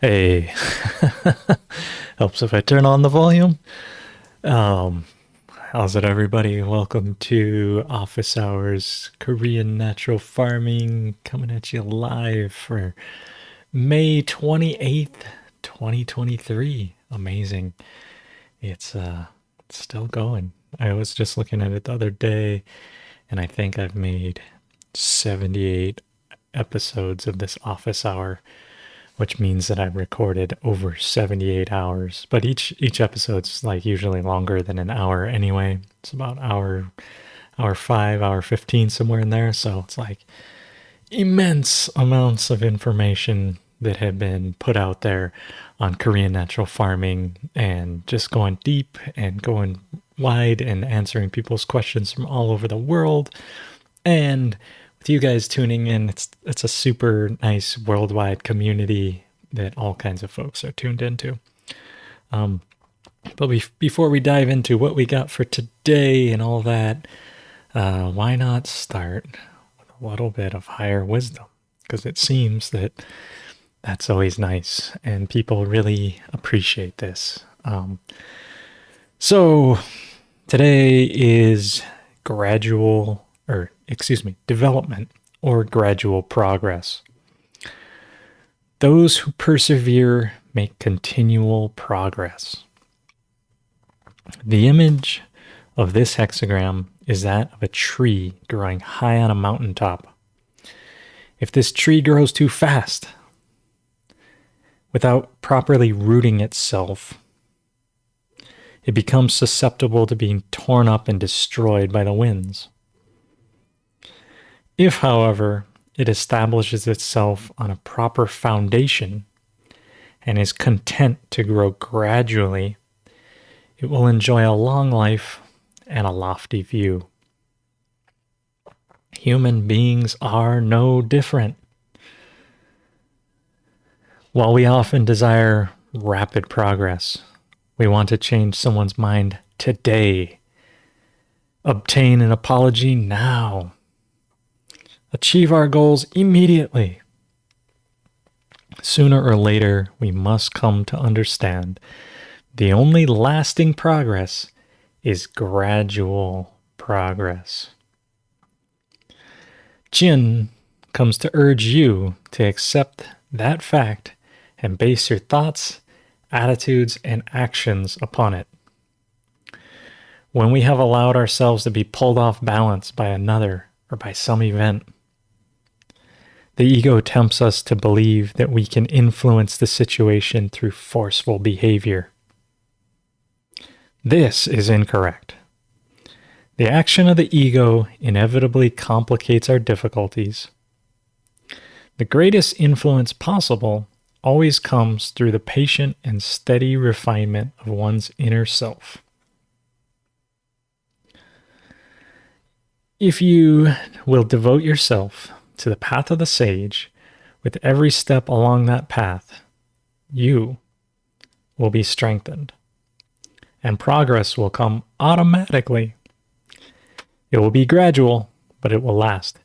Hey, helps if I turn on the volume. Um, how's it, everybody? Welcome to Office Hours Korean Natural Farming, coming at you live for May 28th, 2023. Amazing. It's still going. I was just looking at it the other day, and I think I've made 78 episodes of this office hour, which means that I've recorded over 78 hours. But each episode's like usually longer than an hour anyway. It's about hour 5, hour 15, somewhere in there. So it's like immense amounts of information that have been put out there on Korean natural farming, and just going deep and going wide and answering people's questions from all over the world. And with you guys tuning in, it's a super nice worldwide community that all kinds of folks are tuned into. But before we dive into what we got for today and all that, why not start with a little bit of higher wisdom? Because it seems that that's always nice, and people really appreciate this. So today is development or gradual progress. Those who persevere make continual progress. The image of this hexagram is that of a tree growing high on a mountaintop. If this tree grows too fast, without properly rooting itself, it becomes susceptible to being torn up and destroyed by the winds. If, however, it establishes itself on a proper foundation and is content to grow gradually, it will enjoy a long life and a lofty view. Human beings are no different. While we often desire rapid progress, we want to change someone's mind today, obtain an apology now, achieve our goals immediately. Sooner or later, we must come to understand the only lasting progress is gradual progress. Ching comes to urge you to accept that fact and base your thoughts, attitudes, and actions upon it. When we have allowed ourselves to be pulled off balance by another or by some event, the ego tempts us to believe that we can influence the situation through forceful behavior. This is incorrect. The action of the ego inevitably complicates our difficulties. The greatest influence possible always comes through the patient and steady refinement of one's inner self. If you will devote yourself to the path of the sage, with every step along that path, you will be strengthened, and progress will come automatically. It will be gradual, but it will last.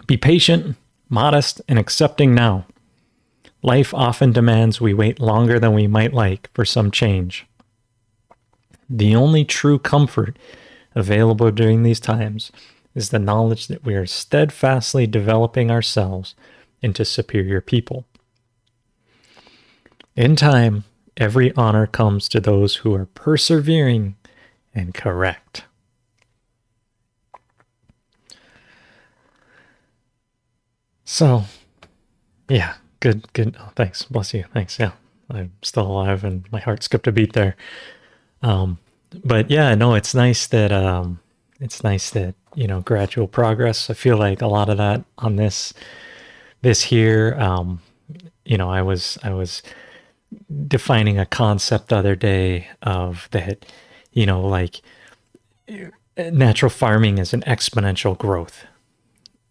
Be patient, modest, and accepting now. Life often demands we wait longer than we might like for some change. The only true comfort available during these times is the knowledge that we are steadfastly developing ourselves into superior people. In time, every honor comes to those who are persevering and correct. So, yeah, good. Oh, thanks. Bless you. Thanks. Yeah, I'm still alive and my heart skipped a beat there. But yeah, no, it's nice that, gradual progress. I feel like a lot of that on this here, I was defining a concept the other day of that, natural farming is an exponential growth.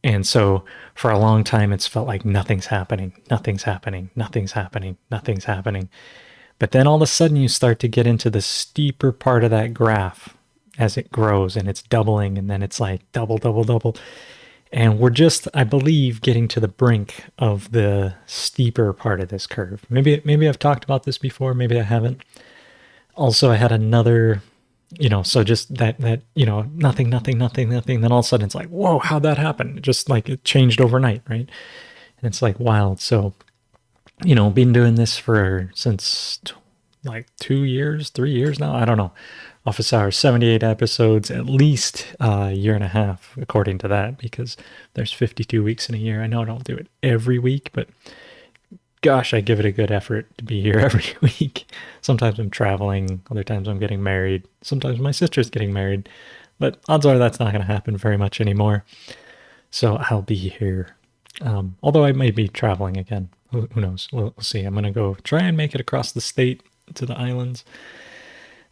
And so for a long time, it's felt like nothing's happening. But then all of a sudden you start to get into the steeper part of that graph as it grows, and it's doubling, and then it's like double, double, double. And we're just, I believe, getting to the brink of the steeper part of this curve. Maybe I've talked about this before, maybe I haven't. Also, I had another, so just that, nothing, nothing, nothing, nothing. Then all of a sudden it's like, whoa, how'd that happen? It just like it changed overnight, right? And it's like wild. So, been doing this since like 2 years, 3 years now. I don't know. Office Hours, 78 episodes, at least a year and a half, according to that, because there's 52 weeks in a year. I know I don't do it every week, but gosh, I give it a good effort to be here every week. Sometimes I'm traveling, other times I'm getting married, sometimes my sister's getting married, but odds are that's not going to happen very much anymore. So I'll be here. Although I may be traveling again. Who knows? We'll see. I'm going to go try and make it across the state to the islands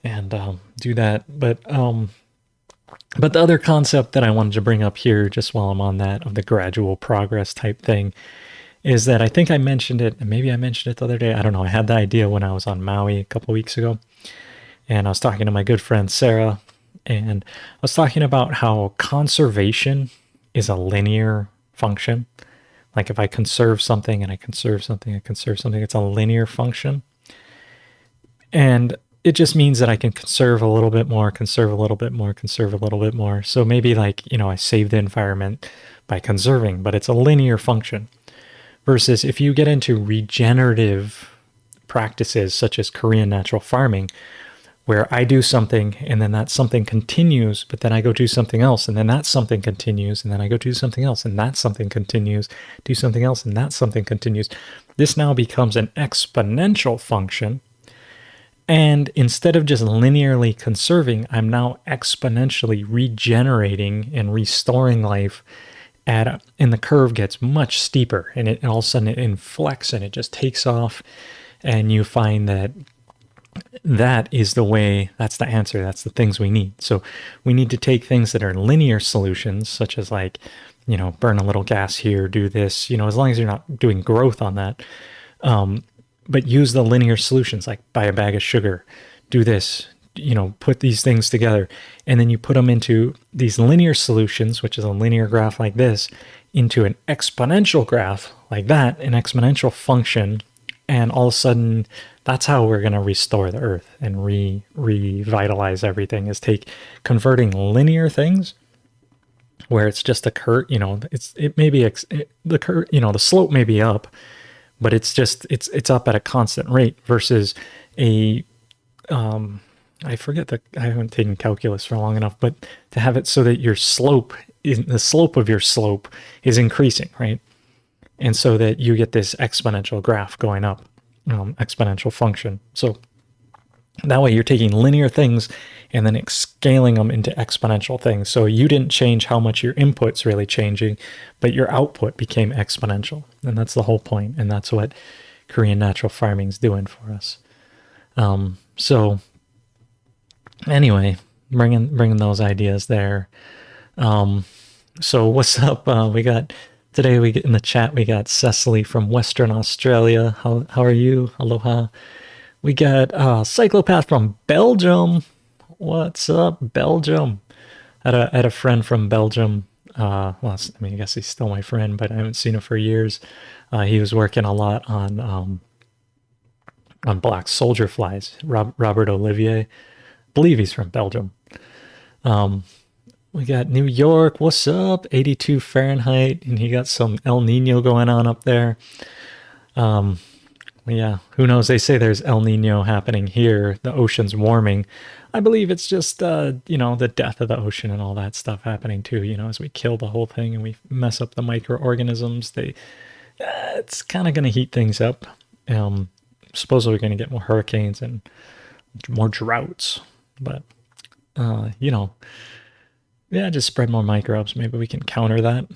and do that. But the other concept that I wanted to bring up here, just while I'm on that, of the gradual progress type thing, is that I think I mentioned it, and maybe I mentioned it the other day. I don't know. I had the idea when I was on Maui a couple weeks ago, and I was talking to my good friend Sarah, and I was talking about how conservation is a linear function. Like if I conserve something and I conserve something, I conserve something, it's a linear function. And it just means that I can conserve a little bit more, conserve a little bit more, conserve a little bit more. So maybe like, I save the environment by conserving, but it's a linear function. Versus if you get into regenerative practices such as Korean natural farming, where I do something and then that something continues, but then I go do something else and then that something continues, and then I go do something else and that something continues, do something else and that something continues. This now becomes an exponential function. And instead of just linearly conserving, I'm now exponentially regenerating and restoring life and the curve gets much steeper, and all of a sudden it inflects and it just takes off, and you find that is the way, that's the answer, that's the things we need. So we need to take things that are linear solutions, such as like, burn a little gas here, do this, as long as you're not doing growth on that, but use the linear solutions, like buy a bag of sugar, do this, put these things together, and then you put them into these linear solutions, which is a linear graph like this, into an exponential graph like that, an exponential function, and all of a sudden, that's how we're going to restore the earth and revitalize everything, is converting linear things where it's just a curve, it may be the curve, the slope may be up, but it's up at a constant rate, versus I forget I haven't taken calculus for long enough, but to have it so that the slope of your slope is increasing, right? And so that you get this exponential graph going up, exponential function. So that way you're taking linear things and then scaling them into exponential things. So you didn't change how much your input's really changing, but your output became exponential. And that's the whole point. And that's what Korean natural farming is doing for us. So anyway, bringing those ideas there. So what's up? Today we get in the chat, we got Cecily from Western Australia. How are you? Aloha. We got Cyclopath from Belgium. What's up, Belgium? I had a friend from Belgium. I guess he's still my friend, but I haven't seen him for years. He was working a lot on black soldier flies. Robert Olivier. I believe he's from Belgium. We got New York. What's up? 82 Fahrenheit, and he got some El Nino going on up there. Yeah, who knows? They say there's El Nino happening here. The ocean's warming. I believe it's just, the death of the ocean and all that stuff happening too. As we kill the whole thing and we mess up the microorganisms, it's kind of going to heat things up. Supposedly we're going to get more hurricanes and more droughts. But, just spread more microbes. Maybe we can counter that.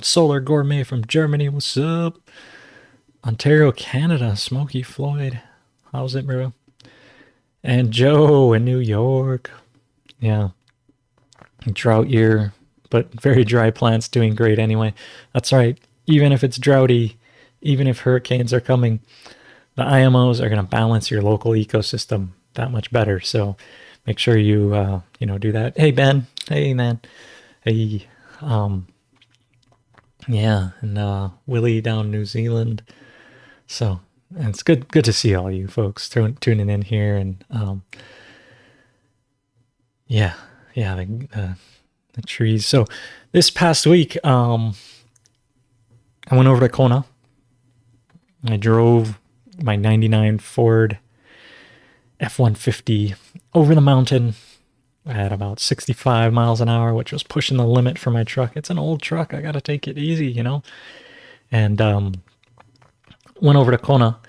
Solar Gourmet from Germany. What's up? Ontario, Canada. Smokey Floyd. How's it, bro? And Joe in New York. Yeah. Drought year, but very dry plants doing great anyway. That's right. Even if it's droughty, even if hurricanes are coming, the IMOs are going to balance your local ecosystem that much better. So make sure you, do that. Hey, Ben. Hey, man. Hey, yeah, and Willie down New Zealand. So, and it's good to see all you folks tuning in here, and the trees. So, this past week, I went over to Kona. I drove my '99 Ford F-150 over the mountain at about 65 miles an hour, which was pushing the limit for my truck. It's an old truck. I got to take it easy, And went over to Kona.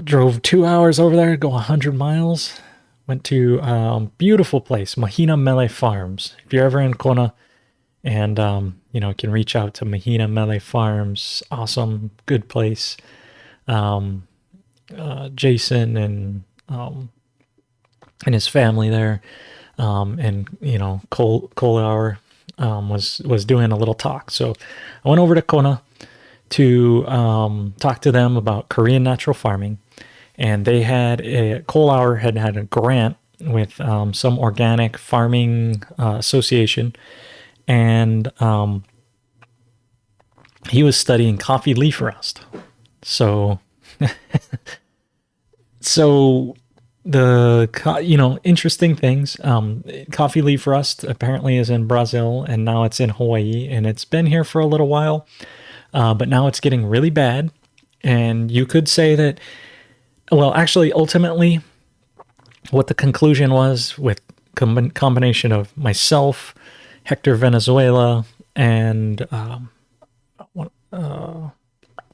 Drove 2 hours over there, go 100 miles. Went to beautiful place, Mahina Mele Farms. If you're ever in Kona and, can reach out to Mahina Mele Farms. Awesome, good place. Jason and his family there, and Cole Hour was doing a little talk. So I went over to Kona to talk to them about Korean natural farming, and they had Cole Hour had a grant with some organic farming association, and he was studying coffee leaf rust. So the interesting things, coffee leaf rust apparently is in Brazil, and now it's in Hawaii, and it's been here for a little while, but now it's getting really bad. And you could say that, well, actually, ultimately, what the conclusion was with combination of myself, Hector Venezuela, and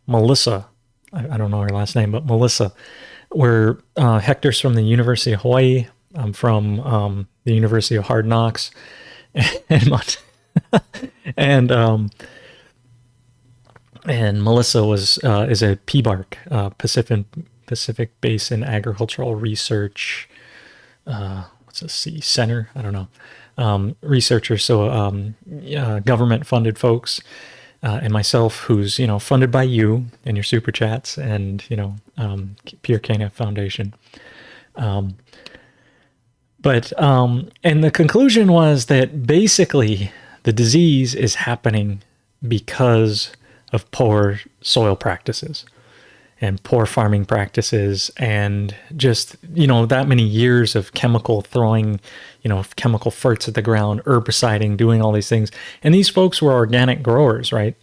Melissa, I don't know her last name, but Melissa, where Hector's from the University of Hawaii. I'm from the University of Hard Knocks, and Melissa is a PBARC, Pacific Basin Agricultural Research. What's a C Center? I don't know. Researcher, so government funded folks. And myself, who's, funded by you and your super chats and, Pure KNF Foundation. And the conclusion was that basically the disease is happening because of poor soil practices and poor farming practices, and just, that many years of chemical throwing, chemical ferts at the ground, herbiciding, doing all these things. And these folks were organic growers, right?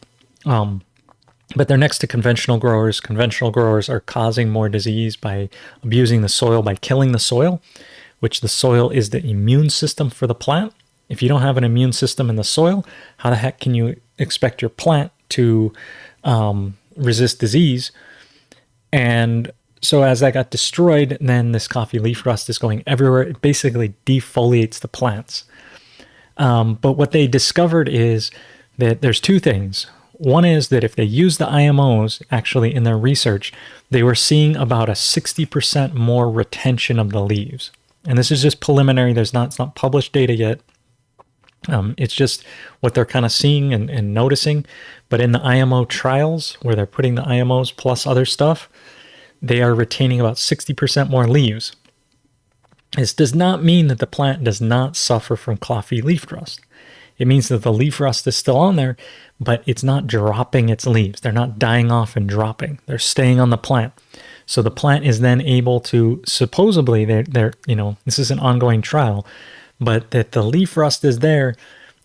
But they're next to conventional growers. Conventional growers are causing more disease by abusing the soil, by killing the soil, which the soil is the immune system for the plant. If you don't have an immune system in the soil, how the heck can you expect your plant to resist disease? And so as that got destroyed, then this coffee leaf rust is going everywhere. It basically defoliates the plants. But what they discovered is that there's two things. One is that if they use the IMOs, actually in their research, they were seeing about a 60% more retention of the leaves. And this is just preliminary. It's not published data yet. It's just what they're kind of seeing and noticing. But in the IMO trials, where they're putting the IMOs plus other stuff, they are retaining about 60% more leaves. This does not mean that the plant does not suffer from coffee leaf rust. It means that the leaf rust is still on there, but it's not dropping its leaves. They're not dying off and dropping. They're staying on the plant. So the plant is then able to, supposedly, this is an ongoing trial, but that the leaf rust is there,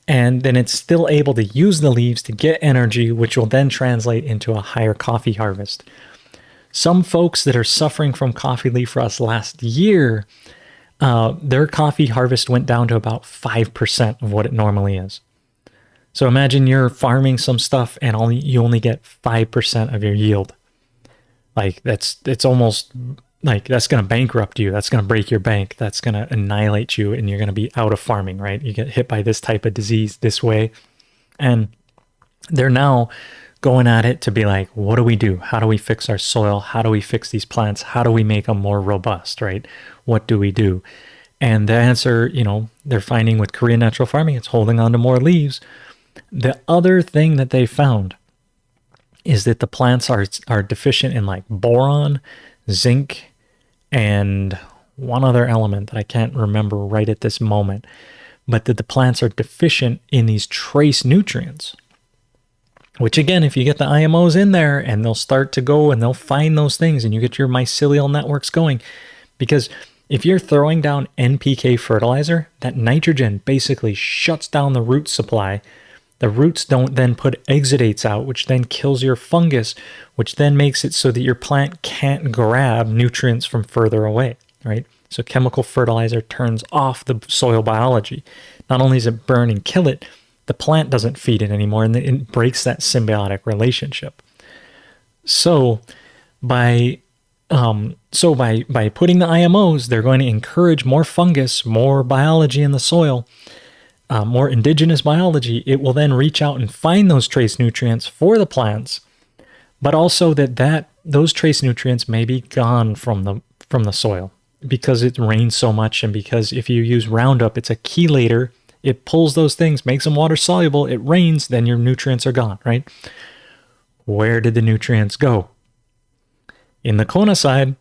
and then it's still able to use the leaves to get energy, which will then translate into a higher coffee harvest. Some folks that are suffering from coffee leaf rust last year, their coffee harvest went down to about 5% of what it normally is. So imagine you're farming some stuff and you only get 5% of your yield. Like it's almost like that's going to bankrupt you. That's going to break your bank. That's going to annihilate you, and you're going to be out of farming, right? You get hit by this type of disease this way. And they're now going at it to be like, what do we do? How do we fix our soil? How do we fix these plants? How do we make them more robust, right? What do we do? And the answer, they're finding with Korean natural farming, it's holding on to more leaves. The other thing that they found is that the plants are deficient in like boron, zinc, and one other element that I can't remember right at this moment, but that the plants are deficient in these trace nutrients. Which again, if you get the IMOs in there and they'll start to go and they'll find those things and you get your mycelial networks going. Because if you're throwing down NPK fertilizer, that nitrogen basically shuts down the root supply. The roots don't then put exudates out, which then kills your fungus, which then makes it so that your plant can't grab nutrients from further away, right? So chemical fertilizer turns off the soil biology. Not only does it burn and kill it, the plant doesn't feed it anymore, and it breaks that symbiotic relationship. So by putting the IMOs, they're going to encourage more fungus, more biology in the soil, more indigenous biology. It will then reach out and find those trace nutrients for the plants, but also that those trace nutrients may be gone from the soil because it rains so much, and because if you use Roundup, it's a chelator. It pulls those things, makes them water soluble. It rains, then your nutrients are gone, right? Where did the nutrients go? In the Kona side,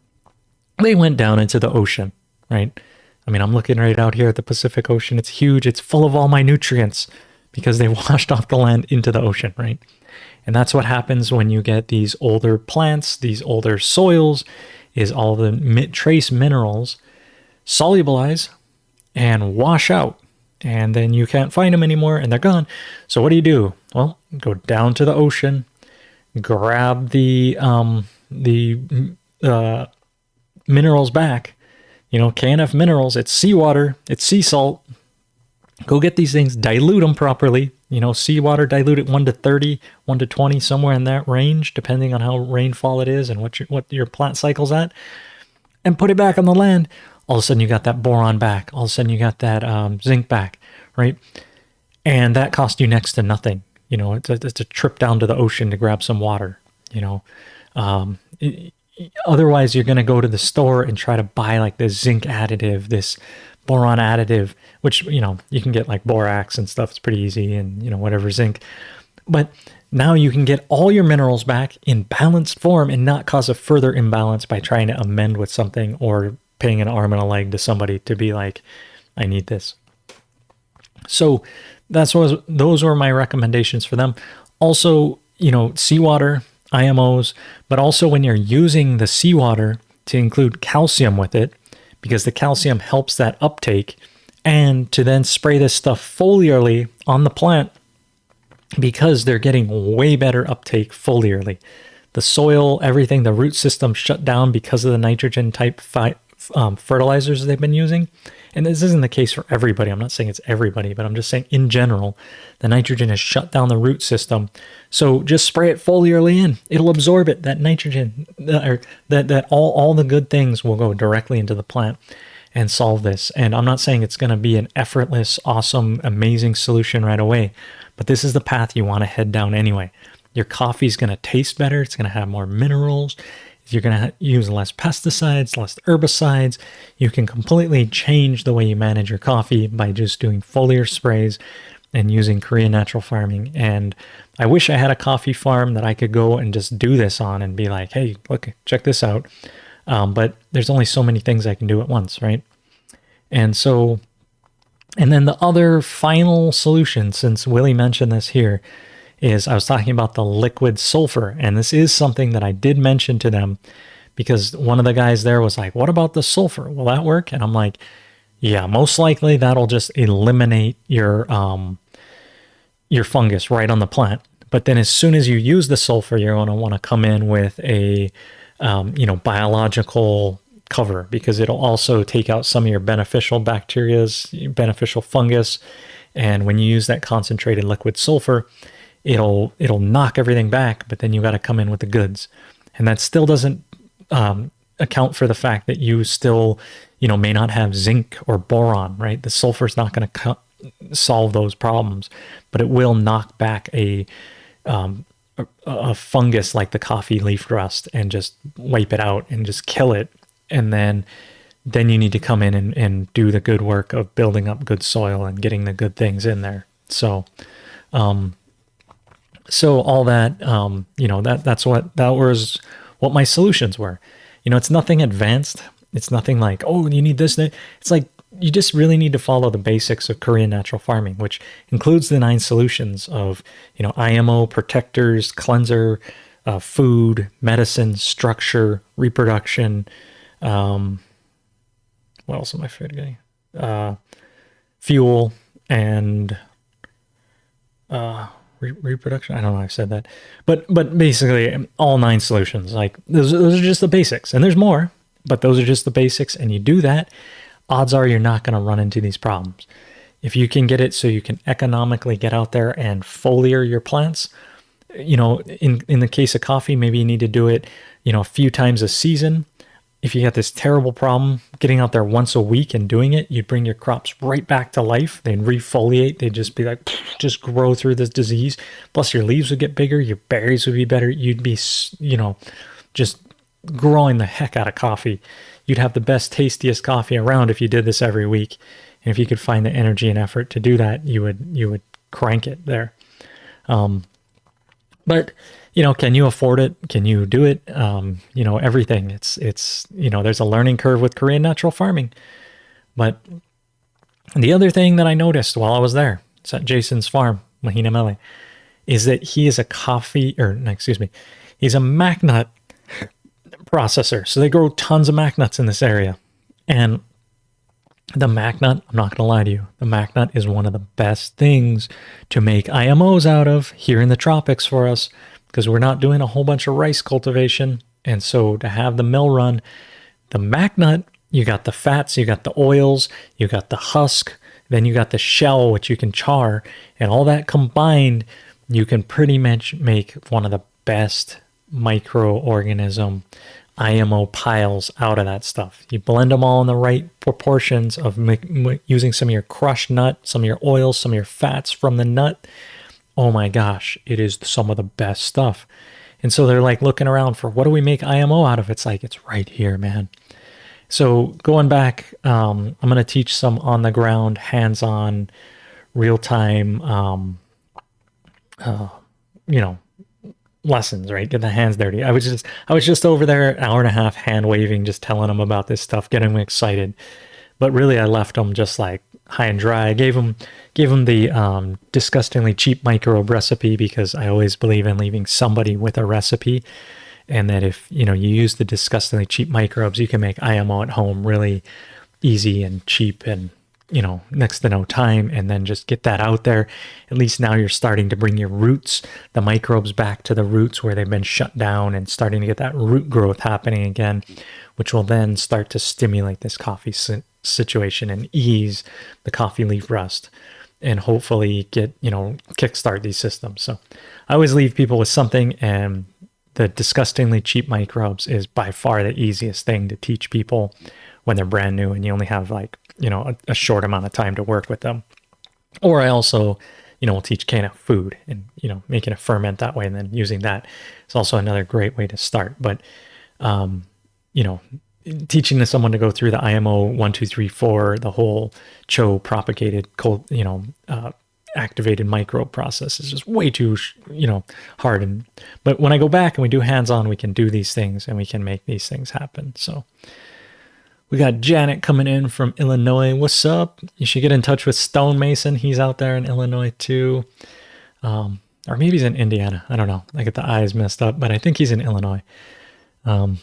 they went down into the ocean, right? I mean, I'm looking right out here at the Pacific Ocean. It's huge. It's full of all my nutrients because they washed off the land into the ocean, right? And that's what happens when you get these older plants, these older soils, is all the trace minerals solubilize and wash out. And then you can't find them anymore and they're gone. So what do? Well, go down to the ocean, grab the minerals back. You know, KNF minerals, it's seawater, it's sea salt. Go get these things, dilute them properly. You know, seawater, dilute it 1 to 30, 1 to 20, somewhere in that range, depending on how rainfall it is and what your plant cycle's at. And put it back on the land. All of a sudden you got that boron back. All of a sudden you got that zinc back, right? And that cost you next to nothing. You know, it's a trip down to the ocean to grab some water, you know. Otherwise, you're going to go to the store and try to buy like this zinc additive, this boron additive, which, you know, you can get like borax and stuff. It's pretty easy, and, you know, whatever zinc. But now you can get all your minerals back in balanced form and not cause a further imbalance by trying to amend with something or paying an arm and a leg to somebody to be like, I need this. So those were my recommendations for them. Also, you know, seawater, IMOs, but also when you're using the seawater, to include calcium with it, because the calcium helps that uptake, and to then spray this stuff foliarly on the plant because they're getting way better uptake foliarly. The soil, everything, the root system shut down because of the nitrogen type fertilizers they've been using. And this isn't the case for everybody. I'm not saying it's everybody, but I'm just saying in general, the nitrogen has shut down the root system. So just spray it foliarly in. It'll absorb it. That nitrogen, or that all the good things will go directly into the plant and solve this. And I'm not saying it's going to be an effortless, awesome, amazing solution right away, but this is the path you want to head down anyway. Your coffee is going to taste better. It's going to have more minerals. You're going to use less pesticides, less herbicides. You can completely change the way you manage your coffee by just doing foliar sprays and using Korean natural farming. And I wish I had a coffee farm that I could go and just do this on and be like, hey, look, check this out. But there's only so many things I can do at once, right? And then the other final solution, since Willie mentioned this here, is I was talking about the liquid sulfur. And this is something that I did mention to them because one of the guys there was like, what about the sulfur? Will that work? And I'm like, yeah, most likely that'll just eliminate your fungus right on the plant. But then as soon as you use the sulfur, you're going to want to come in with a, biological cover, because it'll also take out some of your beneficial bacterias, beneficial fungus. And when you use that concentrated liquid sulfur, it'll knock everything back, but then you got to come in with the goods. And that still doesn't account for the fact that you still, may not have zinc or boron, right? The sulfur is not going to solve those problems, but it will knock back a fungus like the coffee leaf rust and just wipe it out and just kill it. And then you need to come in and do the good work of building up good soil and getting the good things in there. So all that, that was what my solutions were. It's nothing advanced. It's nothing like, oh, you need this. It's like you just really need to follow the basics of Korean natural farming, which includes the 9 solutions of, IMO, protectors, cleanser, food, medicine, structure, reproduction. What else am I forgetting? Fuel and reproduction. I don't know if I said that, but basically all 9 solutions. Like those are just the basics, and there's more, but those are just the basics. And you do that, odds are you're not going to run into these problems. If you can get it so you can economically get out there and foliar your plants, in the case of coffee, maybe you need to do it, a few times a season. If you got this terrible problem, getting out there once a week and doing it, you'd bring your crops right back to life. They'd refoliate. They'd just be like, just grow through this disease. Plus your leaves would get bigger. Your berries would be better. You'd be, just growing the heck out of coffee. You'd have the best, tastiest coffee around if you did this every week. And if you could find the energy and effort to do that, you would crank it there. But, can you afford it? Can you do it? Everything. It's there's a learning curve with Korean natural farming. But the other thing that I noticed while I was there, it's at Jason's farm, Mahina Mele, is that he is he's a mac nut processor. So they grow tons of mac nuts in this area. And the mac nut, I'm not going to lie to you, the mac nut is one of the best things to make IMOs out of here in the tropics for us, because we're not doing a whole bunch of rice cultivation. And so to have the mill run, the mac nut, you got the fats, you got the oils, you got the husk, then you got the shell, which you can char, and all that combined, you can pretty much make one of the best microorganism IMO piles out of that stuff. You blend them all in the right proportions of using some of your crushed nut, some of your oils, some of your fats from the nut. Oh my gosh, it is some of the best stuff. And so they're like looking around for, what do we make IMO out of? It's like, it's right here, man. So going back, I'm going to teach some on the ground, hands-on, real-time, lessons, right? Get the hands dirty. I was just over there an hour and a half hand waving, just telling them about this stuff, getting them excited. But really, I left them just like high and dry. I gave them the disgustingly cheap microbe recipe, because I always believe in leaving somebody with a recipe, and that if you use the disgustingly cheap microbes, you can make IMO at home really easy and cheap and next to no time, and then just get that out there. At least now you're starting to bring your roots, the microbes, back to the roots where they've been shut down, and starting to get that root growth happening again, which will then start to stimulate this coffee situation and ease the coffee leaf rust, and hopefully get, kickstart these systems. So I always leave people with something, and the disgustingly cheap microbes is by far the easiest thing to teach people when they're brand new and you only have like, a short amount of time to work with them. Or I also, will teach KNF food and, making a ferment that way, and then using that is also another great way to start. But, teaching to someone to go through the IMO 1, 2, 3, 4, the whole CHO propagated, activated microbe process is just way too, hard. But when I go back and we do hands-on, we can do these things and we can make these things happen. So we got Janet coming in from Illinois. What's up? You should get in touch with Stone Mason. He's out there in Illinois too. Or maybe he's in Indiana. I don't know. I get the eyes messed up, but I think he's in Illinois. And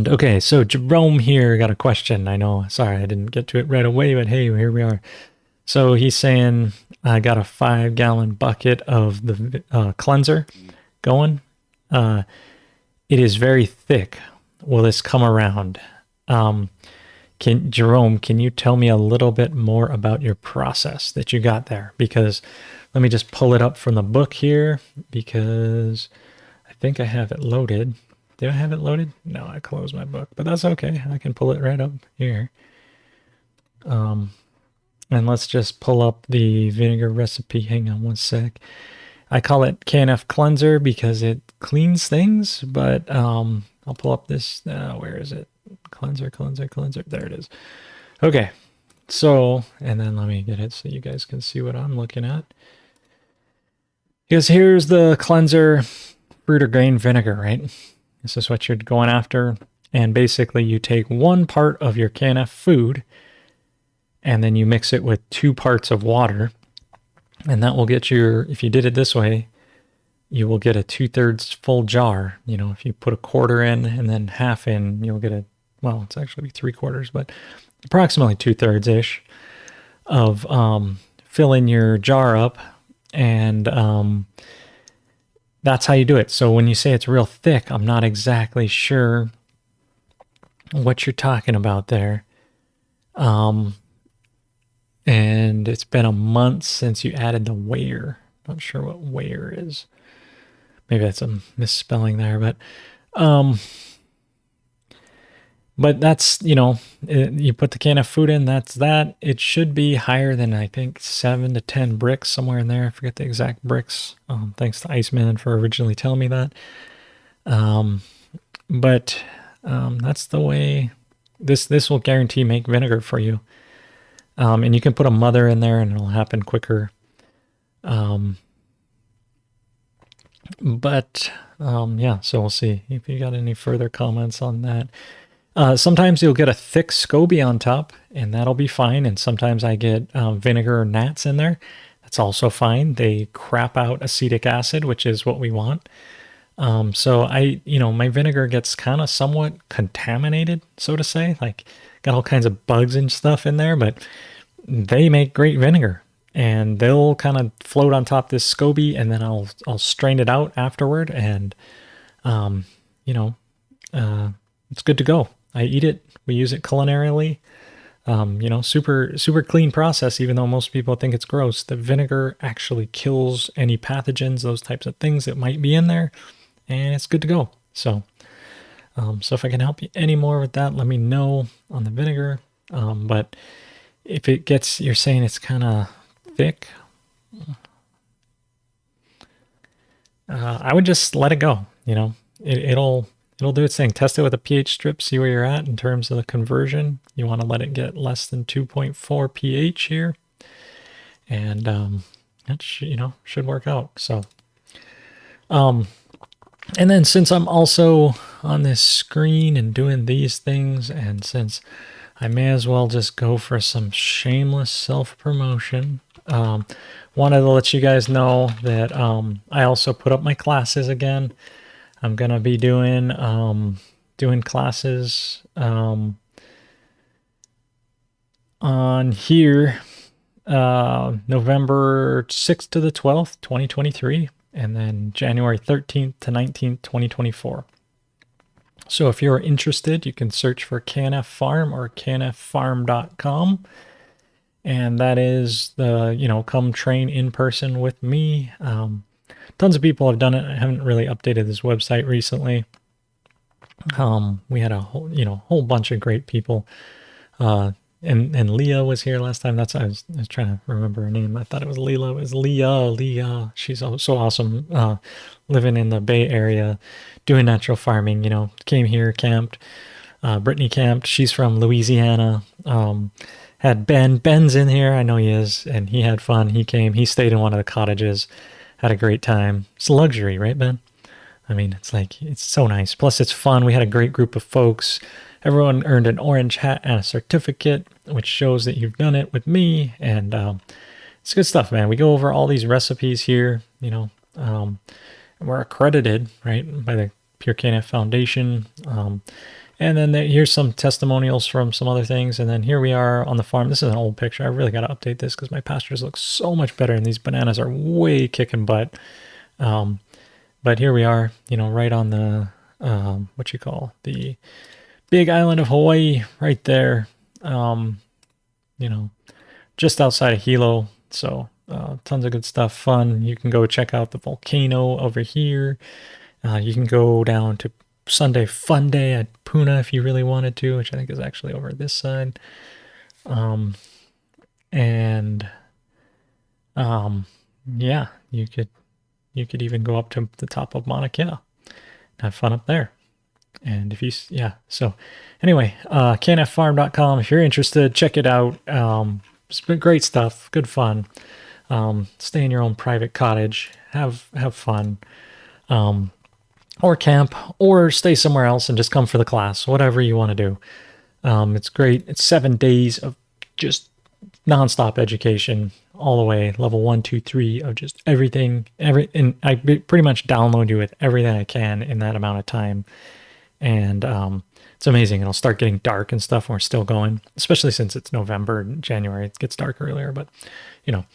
okay, so Jerome here got a question. I know, sorry, I didn't get to it right away, but hey, here we are. So he's saying, I got a 5-gallon bucket of the cleanser going. It is very thick. Will this come around? Jerome, can you tell me a little bit more about your process that you got there? Because let me just pull it up from the book here, because I think I have it loaded. Do I have it loaded? No, I closed my book, but that's okay. I can pull it right up here. And let's just pull up the vinegar recipe. Hang on one sec. I call it KnfCleanser because it cleans things, but I'll pull up this. Where is it? Cleanser. There it is. Okay. So, and then let me get it so you guys can see what I'm looking at. Because here's the cleanser fruit or grain vinegar, right? This is what you're going after. And basically you take 1 part of your KNF food and then you mix it with 2 parts of water. And that will get if you did it this way, you will get a 2/3 full jar. If you put a quarter in and then half in, you'll get it's actually 3/4, but approximately 2/3-ish of filling your jar up. And that's how you do it. So when you say it's real thick, I'm not exactly sure what you're talking about there. And it's been a month since you added the weigher. Not sure what weigher is. Maybe that's a misspelling there, but that's, you put the KNF food in, that's that. It should be higher than, I think, 7 to 10 bricks, somewhere in there. I forget the exact bricks. Thanks to Iceman for originally telling me that. But that's the way this will guarantee make vinegar for you. And you can put a mother in there and it'll happen quicker. Yeah, so we'll see if you got any further comments on that. Sometimes you'll get a thick SCOBY on top, and that'll be fine. And sometimes I get vinegar or gnats in there. That's also fine. They crap out acetic acid, which is what we want. So my vinegar gets kind of somewhat contaminated, so to say, like got all kinds of bugs and stuff in there, but they make great vinegar. And they'll kind of float on top of this SCOBY, and then I'll strain it out afterward, and it's good to go. I eat it. We use it culinarily. Super clean process, even though most people think it's gross. The vinegar actually kills any pathogens, those types of things that might be in there, and it's good to go. So if I can help you any more with that, let me know on the vinegar. But if it gets, you're saying it's kind of thick, I would just let it go. It'll do its thing. Test it with a pH strip, see where you're at in terms of the conversion. You want to let it get less than 2.4 pH here, and that should work out. So and then since I'm also on this screen and doing these things, and since I may as well just go for some shameless self-promotion, wanted to let you guys know that I also put up my classes again. I'm gonna be doing classes on here November 6th to the 12th, 2023, and then January 13th to 19th, 2024. So if you're interested, you can search for KNF Farm or knffarm.com. And that is come train in person with me. Tons of people have done it. I haven't really updated this website recently. We had a whole bunch of great people. And Leah was here last time. I was trying to remember her name. I thought it was Leela. It was Leah. She's so awesome. Living in the Bay Area, doing natural farming. Came here, camped. Brittany camped. She's from Louisiana. Had Ben's in here. I know he is, and he had fun. He came. He stayed in one of the cottages. Had a great time. It's a luxury, right, Ben? I mean, it's so nice. Plus, it's fun. We had a great group of folks. Everyone earned an orange hat and a certificate, which shows that you've done it with me. And it's good stuff, man. We go over all these recipes here, we're accredited, right, by the Pure KNF Foundation. And then here's some testimonials from some other things. And then here we are on the farm. This is an old picture. I really got to update this because my pastures look so much better. And these bananas are way kicking butt. But here we are, right on the, the big island of Hawaii right there, just outside of Hilo. So tons of good stuff, fun. You can go check out the volcano over here. You can go down to Sunday Fun Day at Puna if you really wanted to, which I think is actually over this side. Yeah, you could even go up to the top of Mauna Kea. Have fun up there. And so anyway, knffarm.com. If you're interested, check it out. It's been great stuff, good fun. Stay in your own private cottage, have fun. or camp, or stay somewhere else and just come for the class, whatever you want to do. It's great. It's 7 days of just nonstop education all the way, level 1, 2, 3 of just everything. And I pretty much download you with everything I can in that amount of time. And it's amazing. It'll start getting dark and stuff. And we're still going, especially since it's November and January. It gets dark earlier, but you know.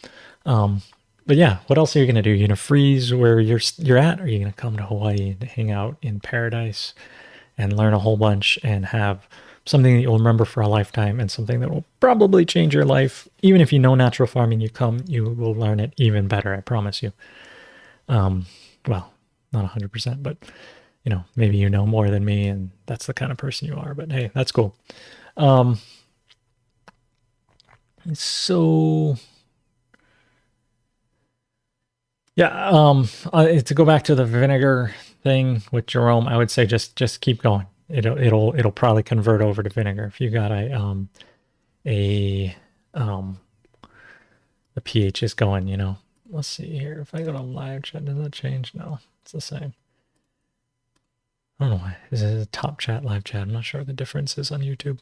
But yeah, what else are you gonna do? You're gonna freeze where you're at, or are you gonna come to Hawaii and hang out in paradise and learn a whole bunch and have something that you'll remember for a lifetime and something that will probably change your life? Even if you know natural farming, you will learn it even better. I promise you. Well, not 100%, but maybe you know more than me, and that's the kind of person you are. But hey, that's cool. So yeah, to go back to the vinegar thing with Jerome, I would say just keep going. It'll probably convert over to vinegar if you got the pH is going. Let's see here. If I go to live chat, does that change? No, it's the same. I don't know why. This is a top chat, live chat. I'm not sure what the difference is on YouTube.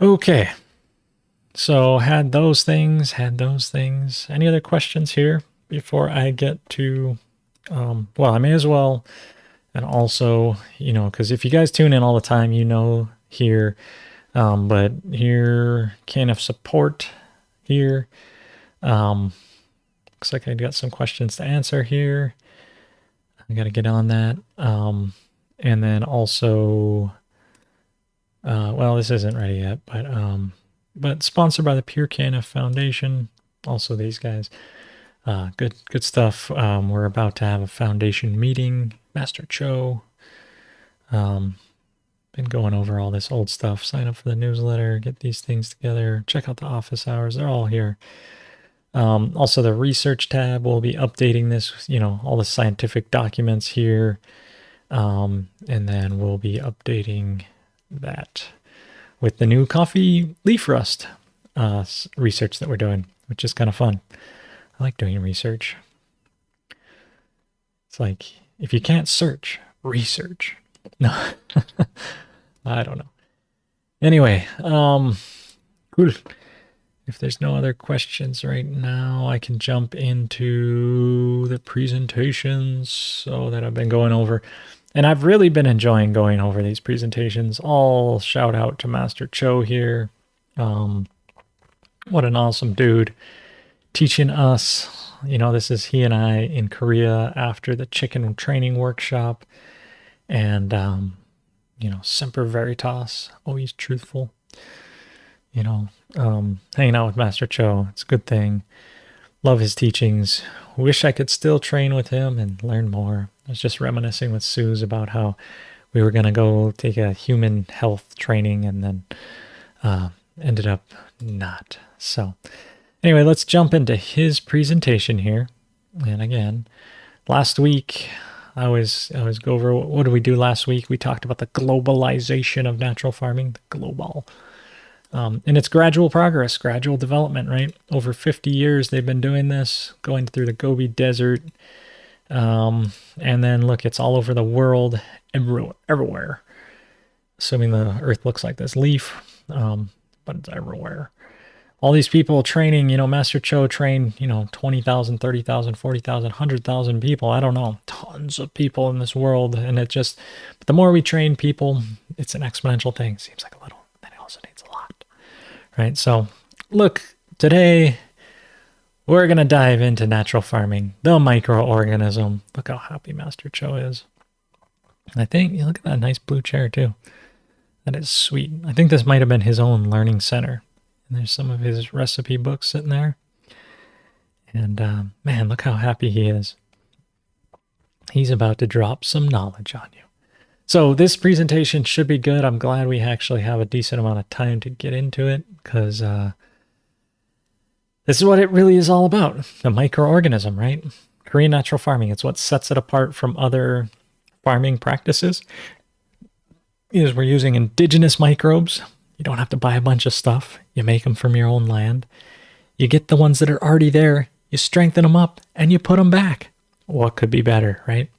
Okay. So had those things. Any other questions here before I get to, well, I may as well. And also, because if you guys tune in all the time, here, but here, KNF support here. Looks like I got some questions to answer here. I got to get on that. And then also, well, this isn't ready yet, but sponsored by the Pure KNF Foundation. Also these guys, good stuff. We're about to have a foundation meeting. Master Cho, been going over all this old stuff. Sign up for the newsletter, get these things together, check out the office hours. They're all here. Also the research tab, will be updating this, all the scientific documents here. And then we'll be updating that with the new coffee leaf rust research that we're doing, which is kind of fun. I like doing research. It's like, if you can't search, research. No, I don't know. Anyway, cool. If there's no other questions right now, I can jump into the presentations so that I've been going over. And I've really been enjoying going over these presentations. All shout out to Master Cho here. What an awesome dude. Teaching us. This is he and I in Korea after the chicken training workshop. And, Semper Veritas, always truthful. Hanging out with Master Cho, it's a good thing. Love his teachings. Wish I could still train with him and learn more. I was just reminiscing with Suze about how we were going to go take a human health training and then ended up not. So anyway, let's jump into his presentation here. And again, last week, I always go over, what did we do last week? We talked about the globalization of natural farming, the global. And it's gradual progress, gradual development, right? Over 50 years, they've been doing this, going through the Gobi Desert. And then look, it's all over the world, everywhere. Assuming the earth looks like this leaf, but it's everywhere. All these people training, Master Cho trained, 20,000, 30,000, 40,000, 100,000 people. I don't know, tons of people in this world. And but the more we train people, it's an exponential thing. Seems like a little, then it also needs a lot, right? So look, today we're going to dive into natural farming, the microorganism. Look how happy Master Cho is. And I think, look at that nice blue chair too. That is sweet. I think this might have been his own learning center. And there's some of his recipe books sitting there. And man, look how happy he is. He's about to drop some knowledge on you. So this presentation should be good. I'm glad we actually have a decent amount of time to get into it, because this is what it really is all about. The microorganism, right? Korean natural farming. It's what sets it apart from other farming practices. Is we're using indigenous microbes. You don't have to buy a bunch of stuff. You make them from your own land. You get the ones that are already there. You strengthen them up and you put them back. What could be better, right?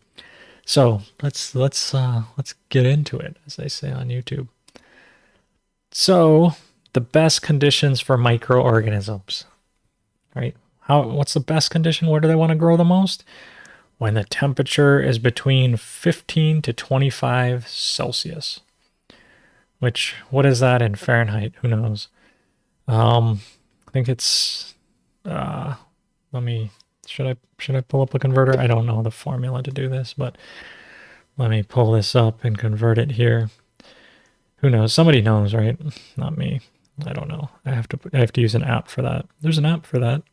So let's get into it, as they say on YouTube. So the best conditions for microorganisms, right? What's the best condition? Where do they want to grow the most? When the temperature is between 15 to 25 Celsius. Which, what is that in Fahrenheit? Who knows? I think it's should I pull up a converter? I don't know the formula to do this, but let me pull this up and convert it here. Who knows? Somebody knows, right? Not me. I don't know. I have to use an app for that. There's an app for that.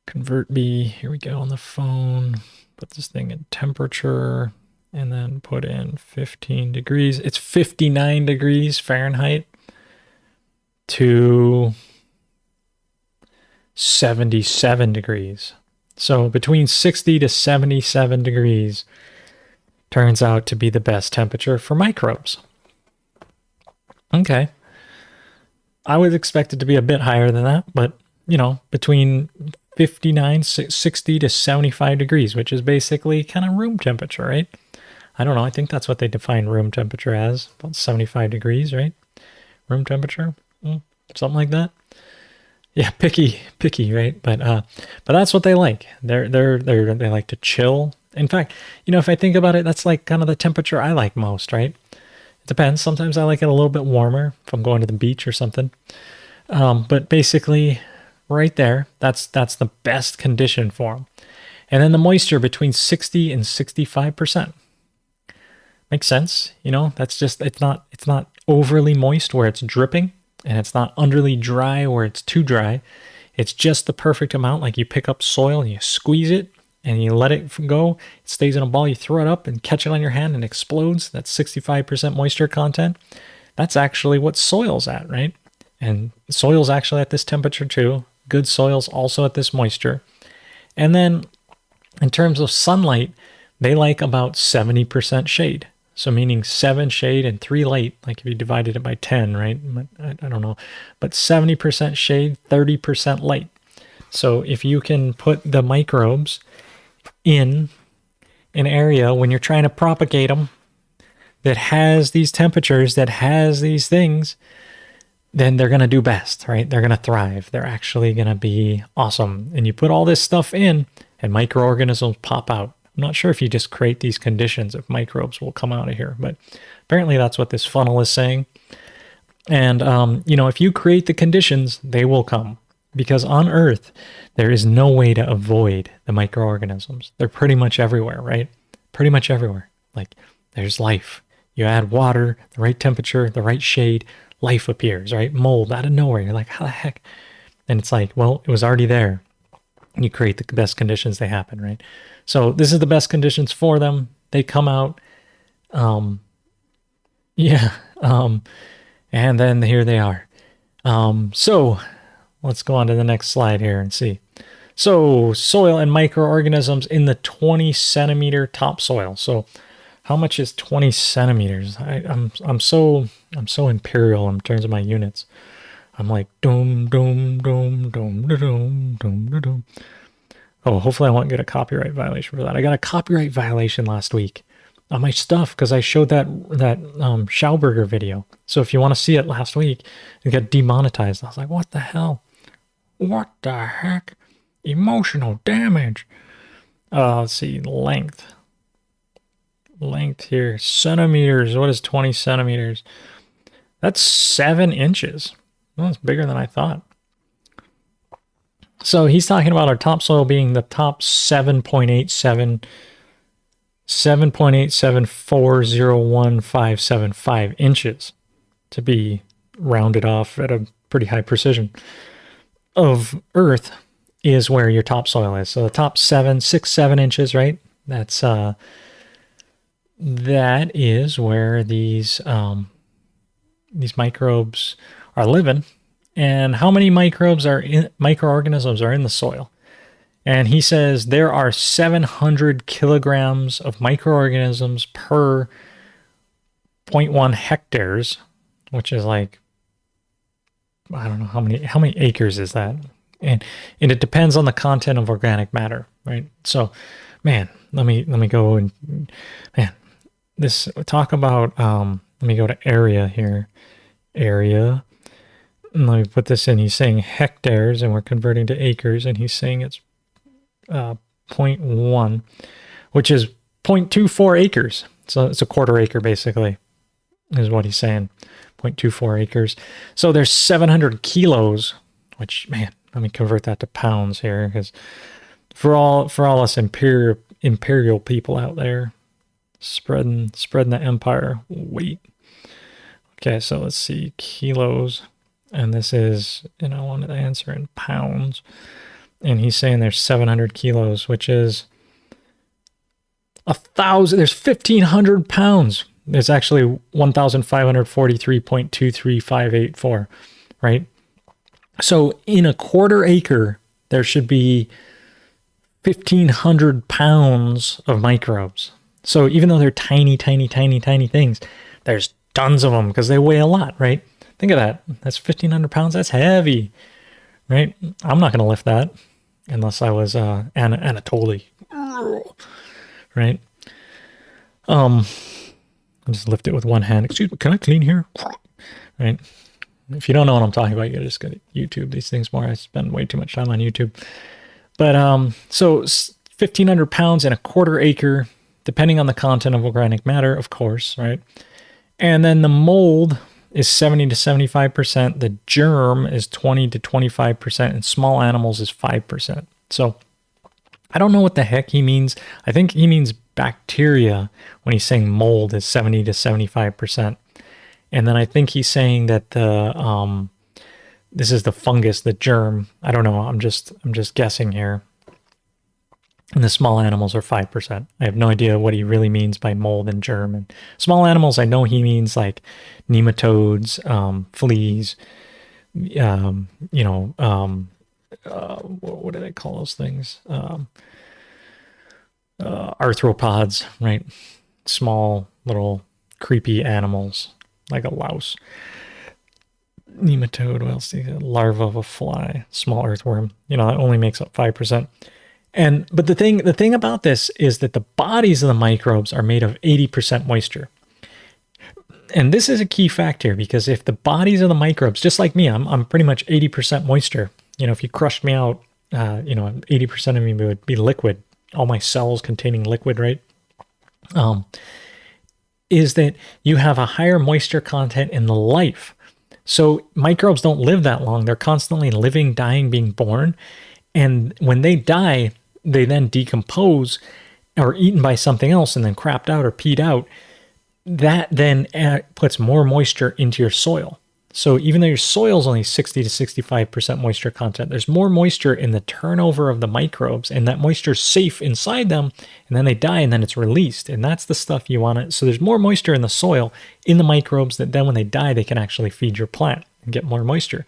Convert B. Here we go on the phone. Put this thing in temperature and then put in 15 degrees. It's 59 degrees Fahrenheit to 77 degrees. So between 60 to 77 degrees turns out to be the best temperature for microbes. Okay. I would expect it to be a bit higher than that, but, you know, between 59, 60 to 75 degrees, which is basically kind of room temperature, right? I don't know. I think that's what they define room temperature as, about 75 degrees, right? Room temperature, something like that. Yeah, picky, right? But that's what they like. They like to chill. In fact, you know, if I think about it, that's like kind of the temperature I like most, right? It depends. Sometimes I like it a little bit warmer if I'm going to the beach or something. But basically, right there, that's the best condition for them. And then the moisture between 60 and 65%. Makes sense, you know. That's just it's not overly moist where it's dripping, and it's not underly dry where it's too dry. It's just the perfect amount. Like you pick up soil and you squeeze it and you let it go. It stays in a ball. You throw it up and catch it on your hand and it explodes. That's 65% moisture content. That's actually what soil's at, right? And soil's actually at this temperature too. Good soil's also at this moisture. And then in terms of sunlight, they like about 70% shade. So meaning 7 shade and 3 light, like if you divided it by 10, right? I don't know. But 70% shade, 30% light. So if you can put the microbes in an area when you're trying to propagate them that has these temperatures, that has these things, then they're going to do best, right? They're going to thrive. They're actually going to be awesome. And you put all this stuff in and microorganisms pop out. I'm not sure if you just create these conditions, if microbes will come out of here, but apparently that's what this funnel is saying. And, you know, if you create the conditions, they will come. Because on Earth, there is no way to avoid the microorganisms. They're pretty much everywhere, right? Pretty much everywhere. Like, there's life. You add water, the right temperature, the right shade, life appears, right? Mold out of nowhere. You're like, how the heck? And it's like, well, it was already there. You create the best conditions, they happen, right? So this is the best conditions for them. They come out. And then here they are. So let's go on to the next slide here and see. So soil and microorganisms in the 20 centimeter topsoil. So how much is 20 centimeters? I'm so imperial in terms of my units. I'm like doom doom doom doom doom doom doom. Oh, hopefully I won't get a copyright violation for that. I got a copyright violation last week on my stuff because I showed that Schauberger video. So if you want to see it last week, it got demonetized. I was like, what the hell? What the heck? Emotional damage. Let's see, length. Length here, centimeters. What is 20 centimeters? That's 7 inches. Well, that's bigger than I thought. So he's talking about our topsoil being the top 7.87401,575 inches to be rounded off at a pretty high precision of Earth is where your topsoil is. So the top 7 inches, right? That is where these microbes are living. And how many microorganisms are in the soil? And he says there are 700 kilograms of microorganisms per 0.1 hectares, which is like, I don't know how many acres is that? And it depends on the content of organic matter, right? So man, let me go and, man, this, talk about, let me go to area here. Area. And let me put this in. He's saying hectares and we're converting to acres, and he's saying it's 0.1, which is 0.24 acres. So it's a quarter acre basically, is what he's saying. 0.24 acres. So there's 700 kilos, which, man, let me convert that to pounds here, because for all us imperial people out there, spreading the empire, weight. Okay, so let's see, kilos, and this is, and I wanted to answer in pounds, and he's saying there's 700 kilos, which is 1,000. There's 1,500 pounds. There's actually 1,543.23584, right? So in a quarter acre, there should be 1,500 pounds of microbes. So even though they're tiny, tiny, tiny, tiny things, there's tons of them because they weigh a lot, right? Think of that. That's 1,500 pounds. That's heavy, right? I'm not going to lift that unless I was Anatoly, right? I'll just lift it with one hand. Excuse me, can I clean here? Right? If you don't know what I'm talking about, you gotta just go to YouTube these things more. I spend way too much time on YouTube. But so 1,500 pounds in a quarter acre, depending on the content of organic matter, of course, right? And then the mold is 70 to 75%. The germ is 20 to 25%, and small animals is 5%. So I don't know what the heck he means. I think he means bacteria when he's saying mold is 70 to 75%. And then I think he's saying that the this is the fungus, the germ. I don't know. I'm just guessing here. And the small animals are 5%. I have no idea what he really means by mold and germ. And small animals, I know he means like nematodes, fleas, what do they call those things? Arthropods, right? Small little creepy animals like a louse. Nematode, what else? Larva of a fly, small earthworm. That only makes up 5%. But the thing about this is that the bodies of the microbes are made of 80% moisture. And this is a key factor, because if the bodies of the microbes, just like me, I'm pretty much 80% moisture. If you crushed me out, 80% of me would be liquid. All my cells containing liquid, right? Is that you have a higher moisture content in the life. So microbes don't live that long. They're constantly living, dying, being born. And when they die, they then decompose or eaten by something else and then crapped out or peed out. That then puts more moisture into your soil. So even though your soil is only 60 to 65% moisture content, there's more moisture in the turnover of the microbes, and that moisture is safe inside them, and then they die and then it's released. And that's the stuff you want to. So there's more moisture in the soil, in the microbes, that then when they die, they can actually feed your plant and get more moisture.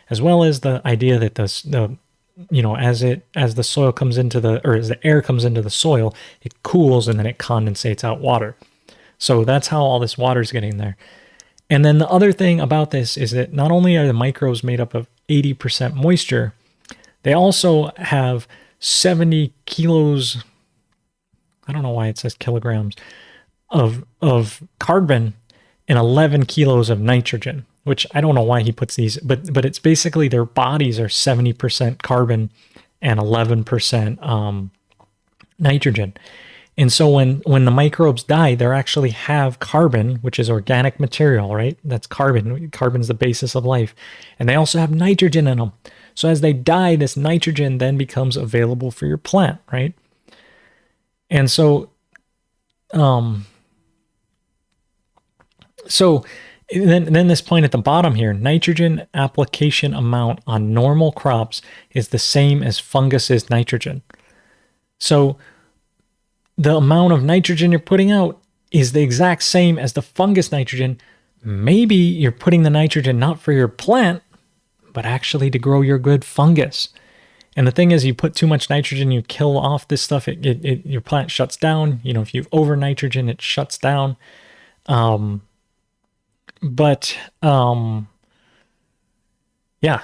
As well as the idea that as the soil comes into as the air comes into the soil, it cools and then it condensates out water. So that's how all this water is getting there. And then the other thing about this is that not only are the microbes made up of 80% moisture, they also have 70 kilos, I don't know why it says kilograms, of carbon and 11 kilos of nitrogen, which I don't know why he puts these, but it's basically their bodies are 70% carbon and 11% nitrogen. And so when the microbes die, they actually have carbon, which is organic material, right? That's carbon. Carbon's the basis of life. And they also have nitrogen in them. So as they die, this nitrogen then becomes available for your plant, right? And so, then this point at the bottom here, nitrogen application amount on normal crops is the same as fungus's nitrogen. So the amount of nitrogen you're putting out is the exact same as the fungus nitrogen. Maybe you're putting the nitrogen not for your plant, but actually to grow your good fungus. And the thing is, you put too much nitrogen, you kill off this stuff, your plant shuts down. If you have over nitrogen, it shuts down. Yeah,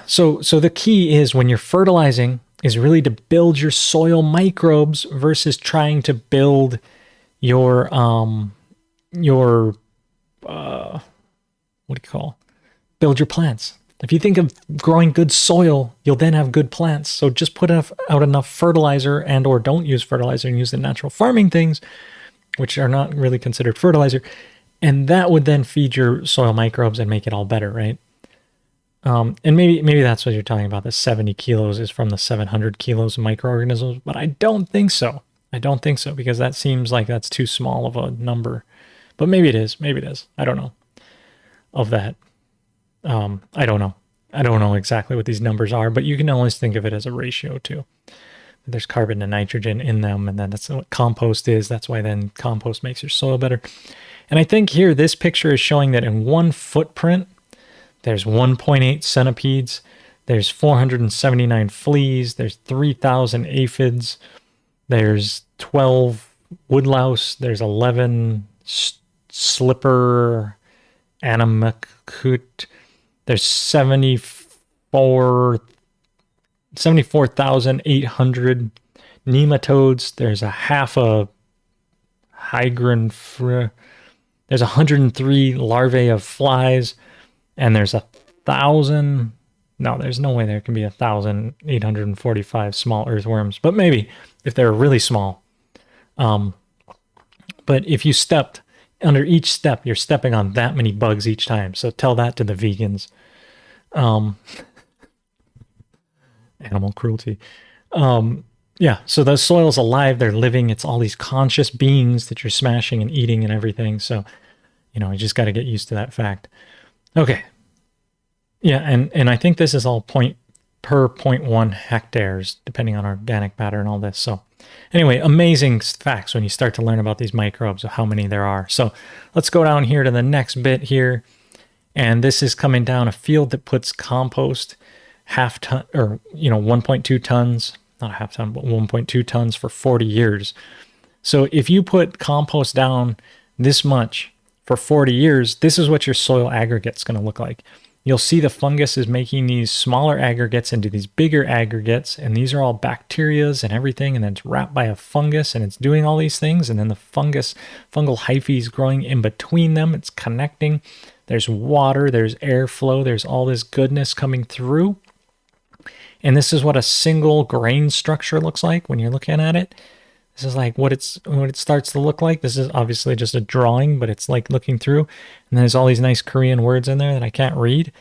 so the key is when you're fertilizing, is really to build your soil microbes versus trying to build your what do you call, build your plants. If you think of growing good soil, you'll then have good plants. So just put out enough fertilizer and or don't use fertilizer and use the natural farming things, which are not really considered fertilizer. And that would then feed your soil microbes and make it all better, right? And maybe that's what you're talking about. The 70 kilos is from the 700 kilos of microorganisms, but I don't think so. I don't think so, because that seems like that's too small of a number. But maybe it is. Maybe it is. I don't know of that. I don't know. I don't know exactly what these numbers are, but you can always think of it as a ratio too. There's carbon and nitrogen in them, and then that's what compost is. That's why then compost makes your soil better. And I think here, this picture is showing that in one footprint, there's 1.8 centipedes, there's 479 fleas, there's 3,000 aphids, there's 12 woodlouse, there's 11 slipper animacut, there's 74,800 nematodes, there's a half a hygrin, there's 103 larvae of flies, and there's 1,000, no, there's no way there can be 1,845 small earthworms, but maybe if they're really small. But if you stepped, under each step, you're stepping on that many bugs each time. So tell that to the vegans. Animal cruelty. Yeah, so the soil's alive, they're living, it's all these conscious beings that you're smashing and eating and everything. So, you just got to get used to that fact. Okay. Yeah, and I think this is all per 0.1 hectares, depending on organic matter and all this. So anyway, amazing facts when you start to learn about these microbes of how many there are. So let's go down here to the next bit here. And this is coming down a field that puts compost half ton, or 1.2 tons, not a half ton, but 1.2 tons for 40 years. So if you put compost down this much for 40 years, this is what your soil aggregate's going to look like. You'll see the fungus is making these smaller aggregates into these bigger aggregates, and these are all bacterias and everything, and then it's wrapped by a fungus, and it's doing all these things, and then the fungal hyphae is growing in between them. It's connecting. There's water, there's airflow, there's all this goodness coming through. And this is what a single grain structure looks like when you're looking at it. This is like what it starts to look like. This is obviously just a drawing, but it's like looking through. And there's all these nice Korean words in there that I can't read.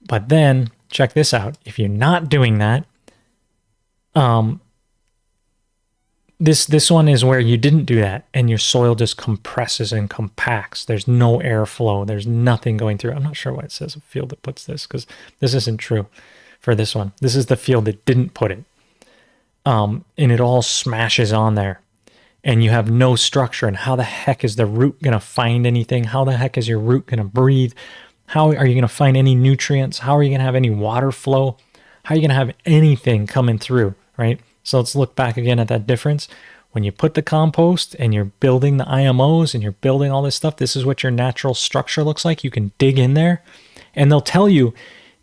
But then, check this out. If you're not doing that, this one is where you didn't do that, and your soil just compresses and compacts. There's no airflow. There's nothing going through. I'm not sure why it says a field that puts this, because this isn't true for this one. This is the field that didn't put it. And it all smashes on there, and you have no structure. And how the heck is the root going to find anything? How the heck is your root going to breathe? How are you going to find any nutrients? How are you going to have any water flow? How are you going to have anything coming through, right? So let's look back again at that difference. When you put the compost and you're building the IMOs and you're building all this stuff, this is what your natural structure looks like. You can dig in there, and they'll tell you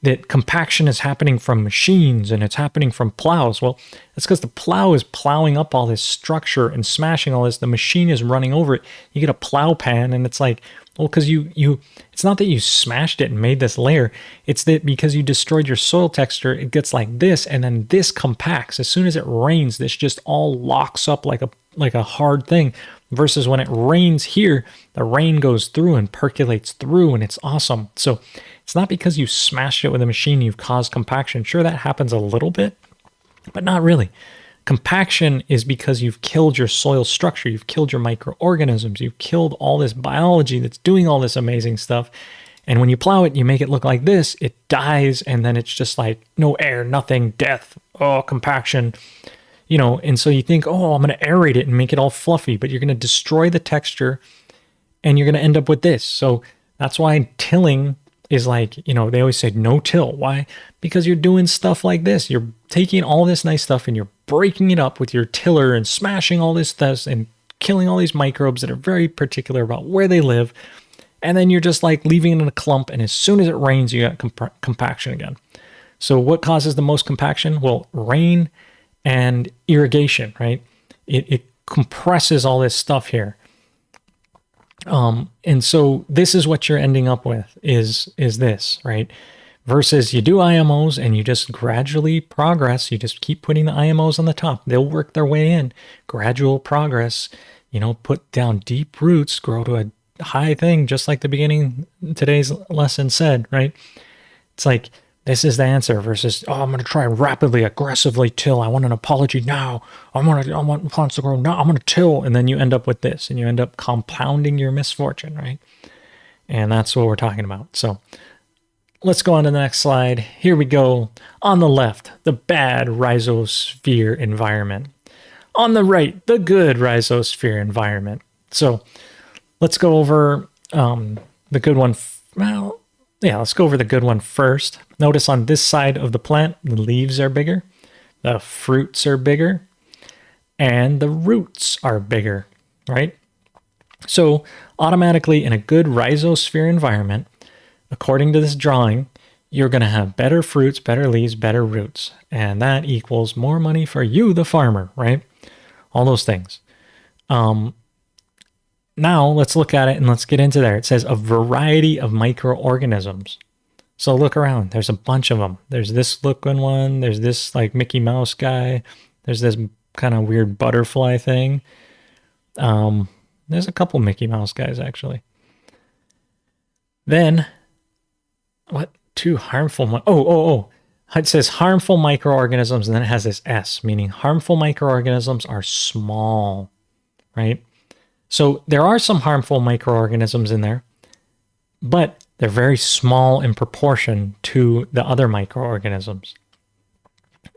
that compaction is happening from machines and it's happening from plows. Well, that's because the plow is plowing up all this structure and smashing all this. The machine is running over it. You get a plow pan, and it's like, well, because it's not that you smashed it and made this layer. It's that because you destroyed your soil texture, it gets like this, and then this compacts. As soon as it rains, this just all locks up like a hard thing. Versus when it rains here, the rain goes through and percolates through, and it's awesome. So it's not because you smashed it with a machine you've caused compaction. Sure, that happens a little bit, but not really. Compaction is because you've killed your soil structure. You've killed your microorganisms. You've killed all this biology that's doing all this amazing stuff. And when you plow it, you make it look like this. It dies, and then it's just like no air, nothing, death, compaction. And so you think, I'm going to aerate it and make it all fluffy, but you're going to destroy the texture, and you're going to end up with this. So that's why tilling is like, they always say no till. Why? Because you're doing stuff like this. You're taking all this nice stuff and you're breaking it up with your tiller and smashing all this stuff and killing all these microbes that are very particular about where they live. And then you're just like leaving it in a clump, and as soon as it rains, you got compaction again. So what causes the most compaction? Well, rain and irrigation, right? It compresses all this stuff here. And so this is what you're ending up with is this, right? Versus you do IMOs and you just gradually progress. You just keep putting the IMOs on the top. They'll work their way in. Gradual progress, put down deep roots, grow to a high thing, just like the beginning today's lesson said, right? It's like, this is the answer versus, oh, I'm going to try rapidly, aggressively till. I want an apology now. I want plants to grow now. I'm going to till. And then you end up with this and you end up compounding your misfortune, right? And that's what we're talking about. So let's go on to the next slide. Here we go. On the left, the bad rhizosphere environment. On the right, the good rhizosphere environment. So let's go over the good one. Let's go over the good one first. Notice on this side of the plant, the leaves are bigger, the fruits are bigger, and the roots are bigger, right? So automatically in a good rhizosphere environment, according to this drawing, you're going to have better fruits, better leaves, better roots. And that equals more money for you, the farmer, right? All those things. Now let's look at it and let's get into there. It says a variety of microorganisms. So look around. There's a bunch of them. There's this looking one. There's this like Mickey Mouse guy. There's this kind of weird butterfly thing. There's a couple Mickey Mouse guys actually. Then what? Two harmful. It says harmful microorganisms, and then it has this S, meaning harmful microorganisms are small, right? So there are some harmful microorganisms in there, but they're very small in proportion to the other microorganisms.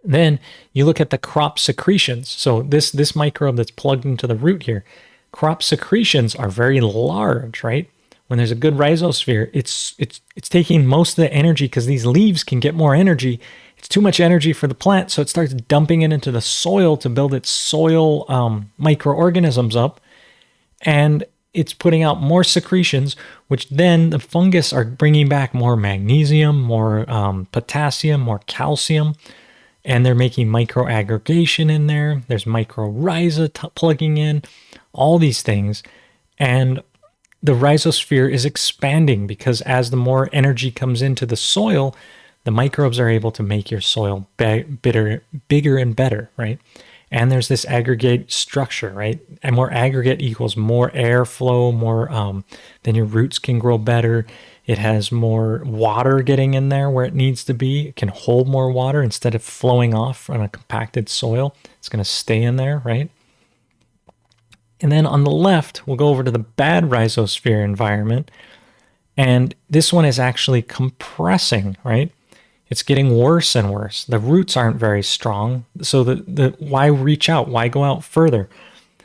Then you look at the crop secretions. So this microbe that's plugged into the root here, crop secretions are very large, right? When there's a good rhizosphere, it's taking most of the energy because these leaves can get more energy. It's too much energy for the plant, so it starts dumping it into the soil to build its soil microorganisms up. And it's putting out more secretions, which then the fungus are bringing back more magnesium, more potassium, more calcium, and they're making microaggregation in there. There's mycorrhiza plugging in, all these things. And the rhizosphere is expanding because as the more energy comes into the soil, the microbes are able to make your soil bigger and better, right? And there's this aggregate structure, right? And more aggregate equals more airflow, more, then your roots can grow better. It has more water getting in there where it needs to be. It can hold more water instead of flowing off on a compacted soil. It's going to stay in there, right? And then on the left, we'll go over to the bad rhizosphere environment. And this one is actually compressing, right? It's getting worse and worse. The roots aren't very strong. So why reach out? Why go out further?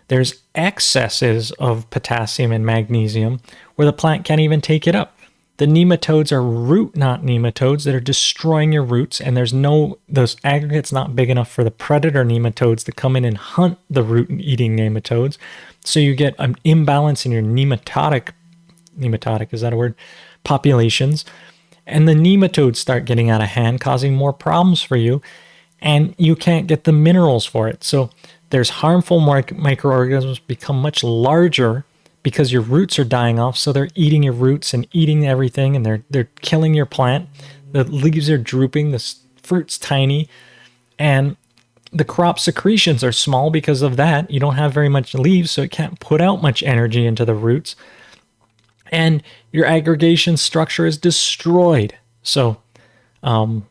There's excesses of potassium and magnesium where the plant can't even take it up. The nematodes are root knot nematodes that are destroying your roots, and those aggregates not big enough for the predator nematodes to come in and hunt the root-eating nematodes. So you get an imbalance in your nematotic, is that a word? Populations. And the nematodes start getting out of hand, causing more problems for you, and you can't get the minerals for it. So there's harmful microorganisms become much larger because your roots are dying off, so they're eating your roots and eating everything, and they're killing your plant. The leaves are drooping, the fruit's tiny, and the crop secretions are small because of that. You don't have very much leaves, so it can't put out much energy into the roots. And your aggregation structure is destroyed. So all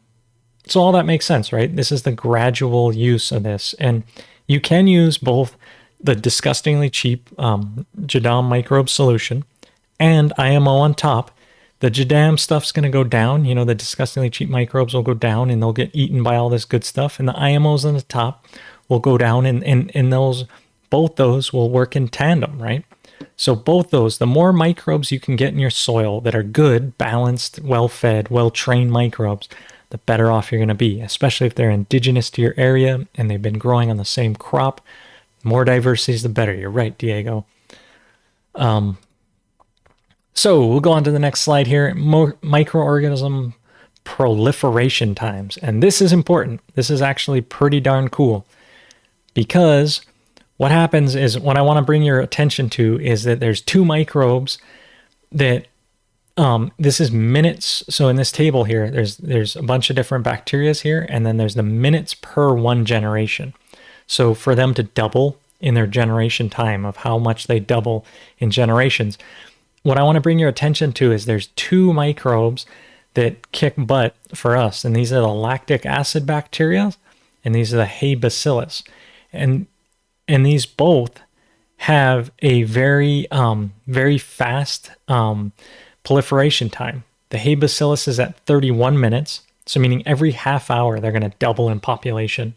that makes sense, right? This is the gradual use of this. And you can use both the disgustingly cheap Jadam microbe solution and IMO on top. The Jadam stuff's going to go down. The disgustingly cheap microbes will go down and they'll get eaten by all this good stuff. And the IMOs on the top will go down and both those will work in tandem, right? So both those, the more microbes you can get in your soil that are good, balanced, well-fed, well-trained microbes, the better off you're going to be, especially if they're indigenous to your area and they've been growing on the same crop. The more diversity is the better. You're right, Diego. So we'll go on to the next slide here. Microorganism proliferation times. And this is important. This is actually pretty darn cool, because what happens is, what I want to bring your attention to is that there's two microbes that this is minutes. So in this table here, there's a bunch of different bacterias here, and then there's the minutes per one generation. So for them to double in their generation time, of how much they double in generations, what I want to bring your attention to is there's two microbes that kick butt for us, and these are the lactic acid bacteria, and these are the hay bacillus, and these both have a very very fast proliferation time. The hay bacillus is at 31 minutes, so meaning every half hour they're going to double in population.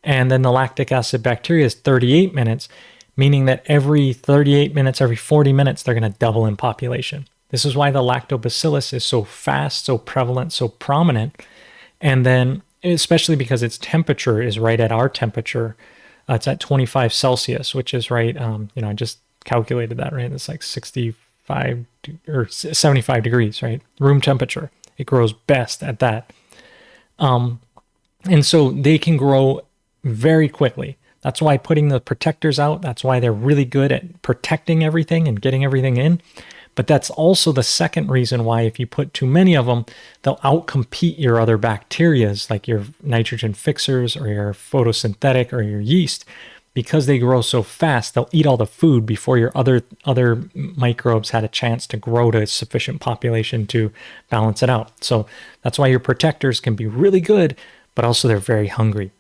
And then the lactic acid bacteria is 38 minutes, meaning that every 38 minutes, every 40 minutes, they're going to double in population. This is why the lactobacillus is so fast, so prevalent, so prominent. And then, especially because its temperature is right at our temperature, it's at 25 Celsius, which is right, I just calculated that, right? It's like 65 or 75 degrees, right? Room temperature. It grows best at that. And so they can grow very quickly. That's why putting the protectors out, that's why they're really good at protecting everything and getting everything in. But that's also the second reason why, if you put too many of them, they'll outcompete your other bacterias, like your nitrogen fixers or your photosynthetic or your yeast. Because they grow so fast, they'll eat all the food before your other microbes had a chance to grow to a sufficient population to balance it out. So that's why your protectors can be really good, but also they're very hungry.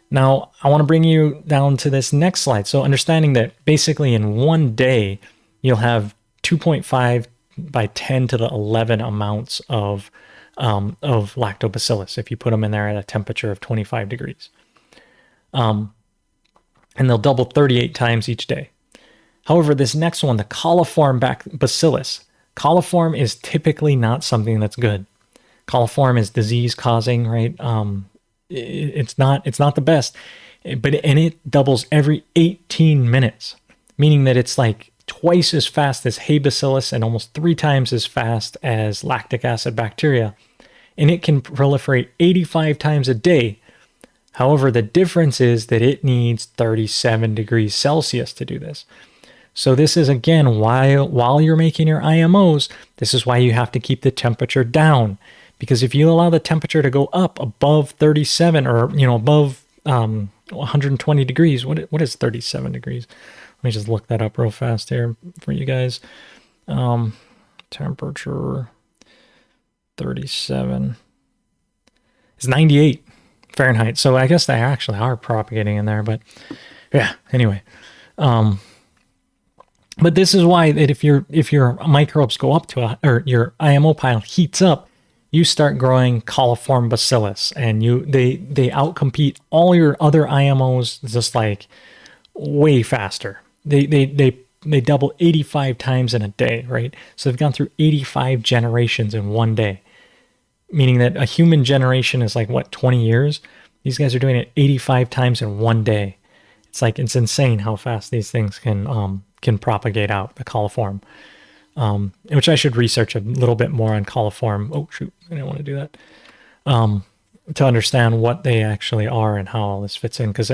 Now, I want to bring you down to this next slide. So understanding that basically in one day, you'll have 2.5 by 10 to the 11 amounts of lactobacillus if you put them in there at a temperature of 25 degrees. And they'll double 38 times each day. However, this next one, the coliform bacillus, coliform is typically not something that's good. Coliform is disease causing, right? It's not the best, but it doubles every 18 minutes, meaning that it's like twice as fast as hay bacillus and almost 3 times as fast as lactic acid bacteria. And it can proliferate 85 times a day. However, the difference is that it needs 37 degrees Celsius to do this. So this is, again, while you're making your IMOs, this is why you have to keep the temperature down. Because if you allow the temperature to go up above 37 or, above 120 degrees, what is 37 degrees? Let me just look that up real fast here for you guys. Temperature 37 is 98 Fahrenheit. So I guess they actually are propagating in there, but yeah, anyway. But this is why that if your microbes go up to or your IMO pile heats up, you start growing coliform bacillus, and they outcompete all your other IMOs just like way faster. They double 85 times in a day, right? So they've gone through 85 generations in one day, meaning that a human generation is like, what, 20 years? These guys are doing it 85 times in one day. It's insane how fast these things can propagate out, the coliform. Which I should research a little bit more on coliform. Oh, shoot, I didn't want to do that. To understand what they actually are and how all this fits in, because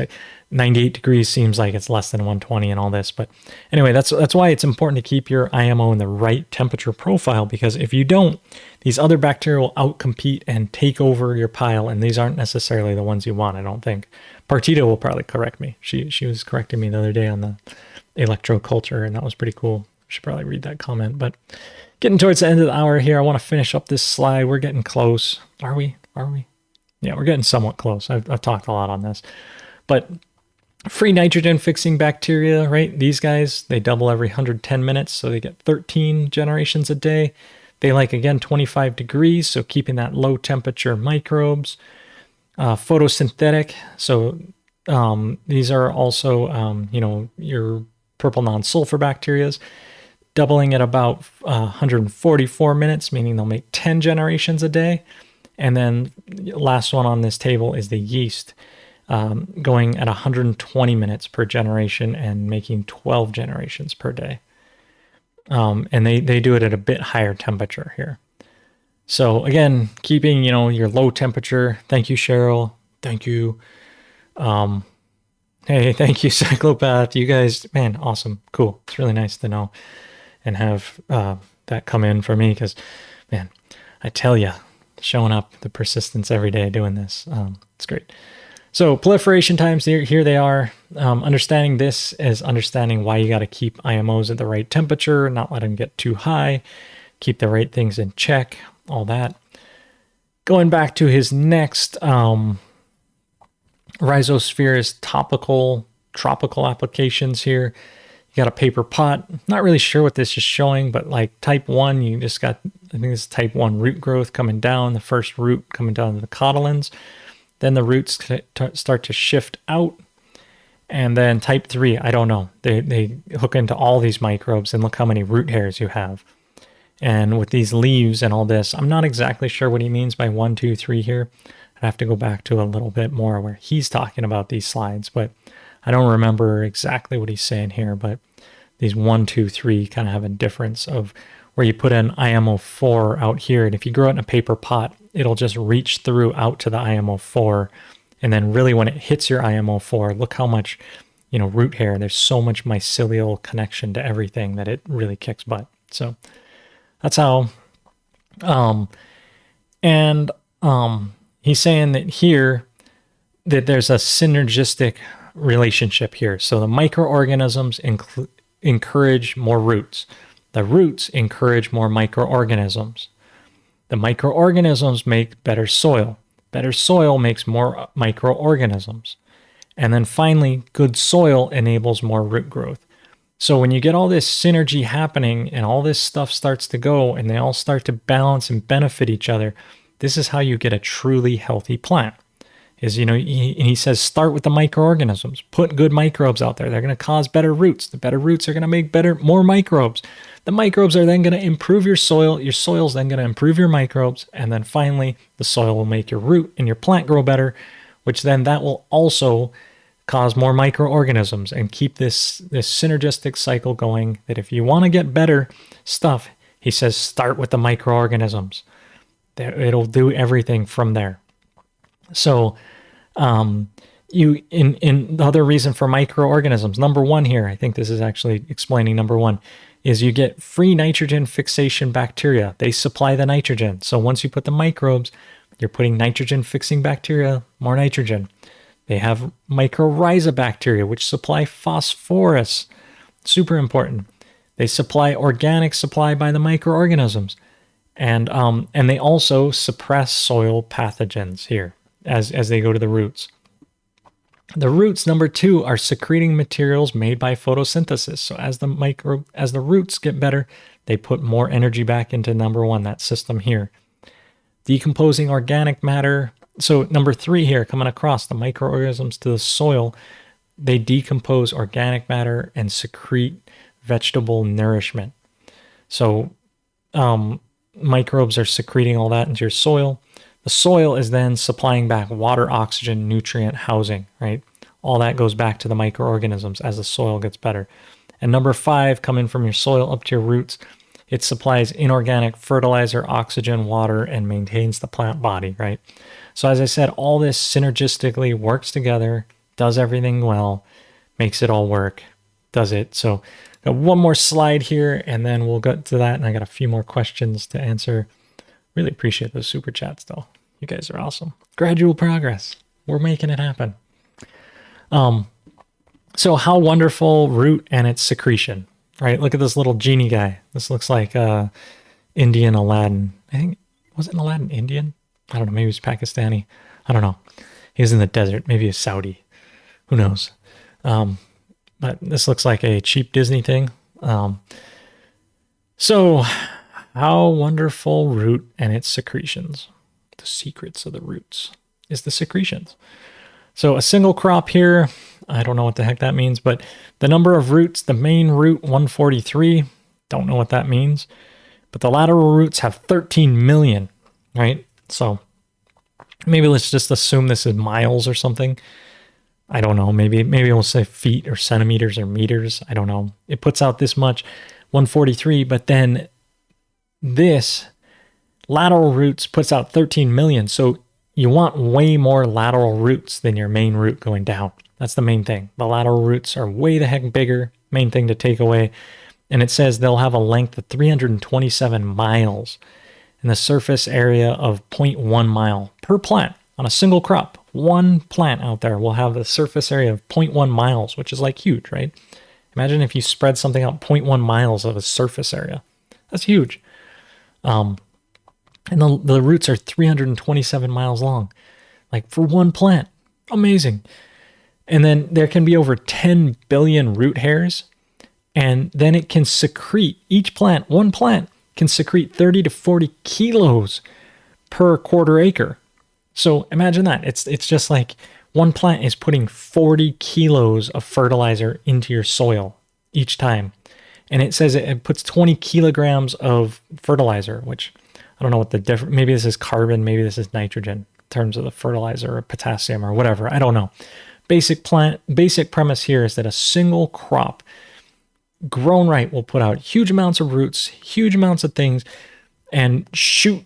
98 degrees seems like it's less than 120 and all this. But anyway, that's why it's important to keep your IMO in the right temperature profile, because if you don't, these other bacteria will outcompete and take over your pile, and these aren't necessarily the ones you want, I don't think. Partita will probably correct me. She was correcting me the other day on the electroculture, and that was pretty cool. Should probably read that comment. But getting towards the end of the hour here, I want to finish up this slide. We're getting close. Are we? Yeah, we're getting somewhat close. I've talked a lot on this. But free nitrogen fixing bacteria, right? These guys, they double every 110 minutes, so they get 13 generations a day. They like, again, 25 degrees, so keeping that low temperature microbes. Photosynthetic, so these are also, your purple non-sulfur bacterias, doubling at about 144 minutes, meaning they'll make 10 generations a day. And then last one on this table is the yeast, going at 120 minutes per generation and making 12 generations per day. And they do it at a bit higher temperature here. So again, keeping, your low temperature. Thank you, Cheryl. Thank you. Hey, thank you, Cyclopath. You guys, man, awesome. Cool. It's really nice to know and have that come in for me because, man, I tell you, showing up, the persistence every day doing this, it's great. So proliferation times, here they are. Understanding this is understanding why you got to keep IMOs at the right temperature, not let them get too high, keep the right things in check, all that. Going back to his next Rhizophere is tropical applications here. You got a paper pot. Not really sure what this is showing, but like type 1, you just got, I think this is type 1 root growth coming down, the first root coming down to the cotyledons. Then the roots start to shift out. And then type 3, I don't know. They hook into all these microbes and look how many root hairs you have. And with these leaves and all this, I'm not exactly sure what he means by 1, 2, 3 here. I'd have to go back to a little bit more where he's talking about these slides, but I don't remember exactly what he's saying here, but these 1, 2, 3 kind of have a difference of where you put an IMO4 out here. And if you grow it in a paper pot, it'll just reach through out to the IMO4. And then really when it hits your IMO4, look how much, root hair, there's so much mycelial connection to everything that it really kicks butt. So that's how, he's saying that here, that there's a synergistic relationship here. So the microorganisms encourage more roots. The roots encourage more microorganisms. The microorganisms make better soil. Better soil makes more microorganisms. And then finally, good soil enables more root growth. So when you get all this synergy happening and all this stuff starts to go and they all start to balance and benefit each other, this is how you get a truly healthy plant. He says start with the microorganisms. Put good microbes out there. They're going to cause better roots. The better roots are going to make more microbes. The microbes are then going to improve your soil. Your soil is then going to improve your microbes. And then finally, the soil will make your root and your plant grow better, which then that will also cause more microorganisms and keep this synergistic cycle going, that if you want to get better stuff, he says start with the microorganisms. It'll do everything from there. So in the other reason for microorganisms, number 1 here, I think this is actually explaining number 1, is you get free nitrogen fixation bacteria. They supply the nitrogen. So once you put the microbes, you're putting nitrogen fixing bacteria, more nitrogen. They have mycorrhizobacteria, which supply phosphorus. Super important. They supply organic supply by the microorganisms. And they also suppress soil pathogens here as they go to the roots. The roots, number 2, are secreting materials made by photosynthesis. So as the roots get better, they put more energy back into number 1, that system here. Decomposing organic matter. So number 3 here, coming across the microorganisms to the soil, they decompose organic matter and secrete vegetable nourishment. So microbes are secreting all that into your soil. The soil is then supplying back water, oxygen, nutrient housing, right? All that goes back to the microorganisms as the soil gets better. And number 5, coming from your soil up to your roots, it supplies inorganic fertilizer, oxygen, water, and maintains the plant body, right? So as I said, all this synergistically works together, does everything well, makes it all work, does it. So got one more slide here, and then we'll get to that, and I got a few more questions to answer. Really appreciate those super chats, though. You guys are awesome. Gradual progress. We're making it happen. So how wonderful root and its secretion, right? Look at this little genie guy. This looks like Indian Aladdin. I think, was it an Aladdin Indian? I don't know. Maybe he's Pakistani. I don't know. He was in the desert. Maybe he's Saudi. Who knows? But this looks like a cheap Disney thing. So how wonderful root and its secretions. The secrets of the roots is the secretions. So a single crop here, I don't know what the heck that means, but the number of roots, the main root 143, don't know what that means, but the lateral roots have 13 million, right? So maybe let's just assume this is miles or something. I don't know. Maybe we'll say feet or centimeters or meters. I don't know. It puts out this much, 143, but then this Lateral roots puts out 13 million. So you want way more lateral roots than your main root going down. That's the main thing. The lateral roots are way the heck bigger. Main thing to take away. And it says they'll have a length of 327 miles and the surface area of 0.1 mile per plant on a single crop. One plant out there will have a surface area of 0.1 miles, which is like huge, right? Imagine if you spread something out 0.1 miles of a surface area. That's huge. And the roots are 327 miles long, like for one plant. Amazing. And then there can be over 10 billion root hairs. And then it can secrete, each plant, one plant, can secrete 30 to 40 kilos per quarter acre. So imagine that. It's just like one plant is putting 40 kilos of fertilizer into your soil each time. And it says it puts 20 kilograms of fertilizer, which I don't know what the difference, maybe this is carbon, maybe this is nitrogen in terms of the fertilizer or potassium or whatever. I don't know. Basic premise here is that a single crop grown right will put out huge amounts of roots, huge amounts of things, and shoot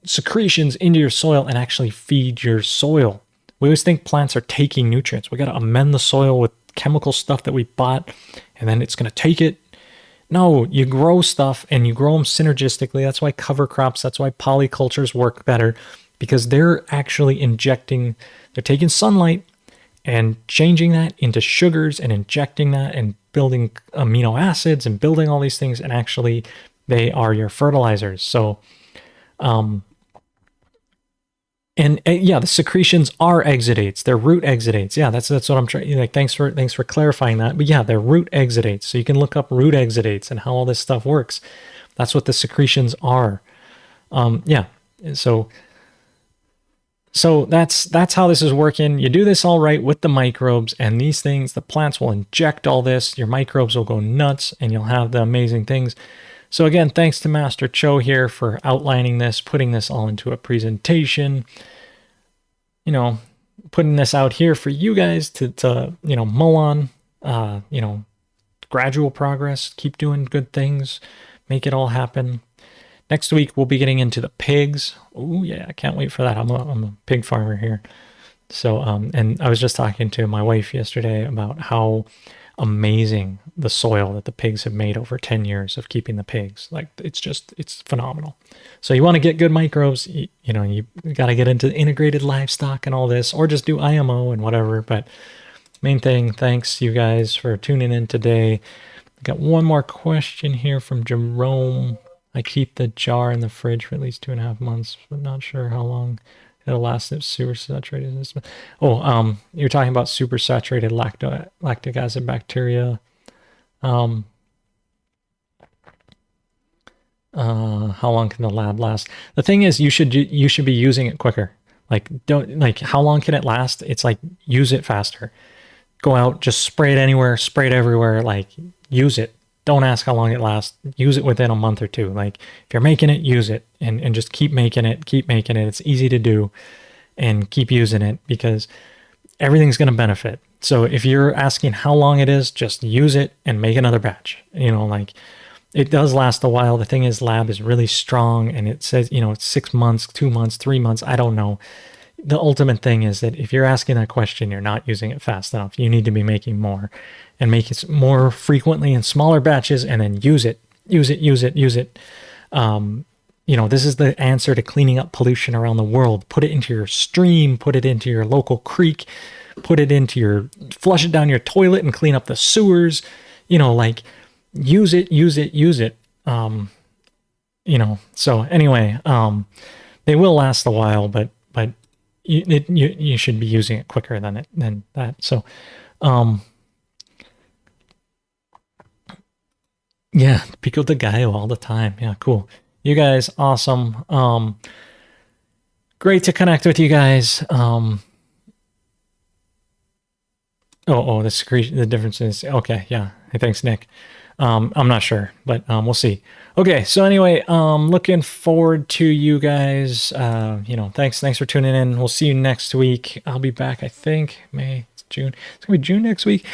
secretions into your soil and actually feed your soil. We always think plants are taking nutrients. We got to amend the soil with chemical stuff that we bought, and then it's going to take it. No, you grow stuff and you grow them synergistically. That's why cover crops, that's why polycultures work better, because they're actually they're taking sunlight and changing that into sugars and injecting that and building amino acids and building all these things. And actually they are your fertilizers. So, the secretions are exudates. They're root exudates. Yeah, that's what I'm trying. Like, thanks for clarifying that. But yeah, they're root exudates. So you can look up root exudates and how all this stuff works. That's what the secretions are. So that's how this is working. You do this all right with the microbes and these things. The plants will inject all this. Your microbes will go nuts, and you'll have the amazing things. So again, thanks to Master Cho here for outlining this, putting this all into a presentation, putting this out here for you guys to mull on, gradual progress, keep doing good things, make it all happen. Next week, we'll be getting into the pigs. Oh yeah, I can't wait for that. I'm a pig farmer here. So, and I was just talking to my wife yesterday about how amazing the soil that the pigs have made over 10 years of keeping the pigs. Like, it's phenomenal. So you want to get good microbes, you got to get into integrated livestock and all this, or just do IMO and whatever. But main thing, thanks you guys for tuning in today. I got one more question here from Jerome. I keep the jar in the fridge for at least 2.5 months, but not sure how long it'll last if super saturated. You're talking about super saturated lactic acid bacteria. How long can the lab last? The thing is, you should be using it quicker. How long can it last? It's like, use it faster. Go out, just spray it anywhere, spray it everywhere. Use it. Don't ask how long it lasts. Use it within a month or two. If you're making it, use it and just keep making it. It's easy to do, and keep using it, because everything's going to benefit. So if you're asking how long it is, just use it and make another batch. It does last a while. The thing is, lab is really strong, and it says, it's 6 months, 2 months, 3 months. I don't know. The ultimate thing is that if you're asking that question, you're not using it fast enough. You need to be making more, and make it more frequently in smaller batches, and then use it. This is the answer to cleaning up pollution around the world. Put it into your stream, put it into your local creek, flush it down your toilet and clean up the sewers. Use it. So anyway, they will last a while, but you should be using it quicker than that. So, yeah, pico de gallo all the time. Yeah, cool. You guys, awesome. Great to connect with you guys. The secretion, the difference is, okay, yeah. Hey, thanks, Nick. I'm not sure, but we'll see. Okay, so anyway, looking forward to you guys. Thanks for tuning in. We'll see you next week. I'll be back, I think, May, June. It's gonna be June next week.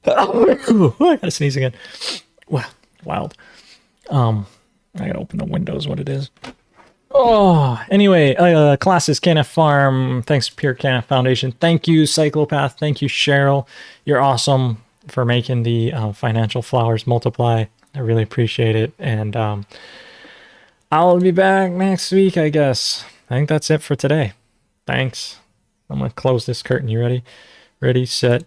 I gotta sneeze again. Wow, wild. I gotta open the windows, what it is. Oh, anyway, classes, KNF Farm. Thanks, Pure KNF Foundation. Thank you, Cyclopath. Thank you, Cheryl. You're awesome for making the financial flowers multiply. I really appreciate it. And I'll be back next week, I guess. I think that's it for today. Thanks. I'm going to close this curtain. You ready? Ready, set.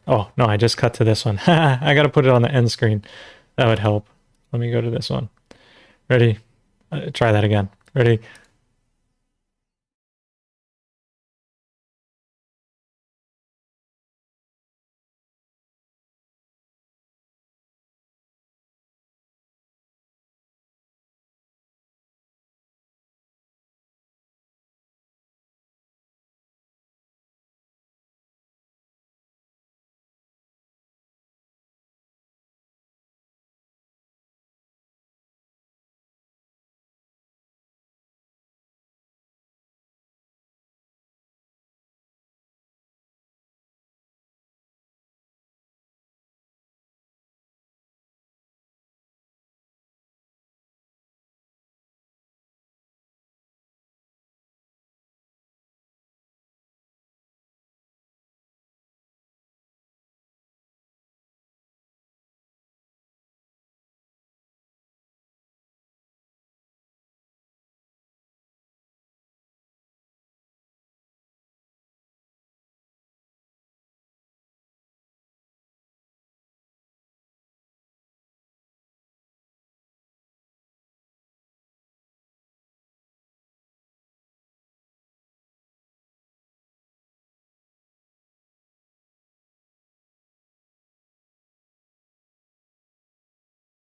Oh, no, I just cut to this one. I got to put it on the end screen. That would help. Let me go to this one. Ready? Try that again. Ready?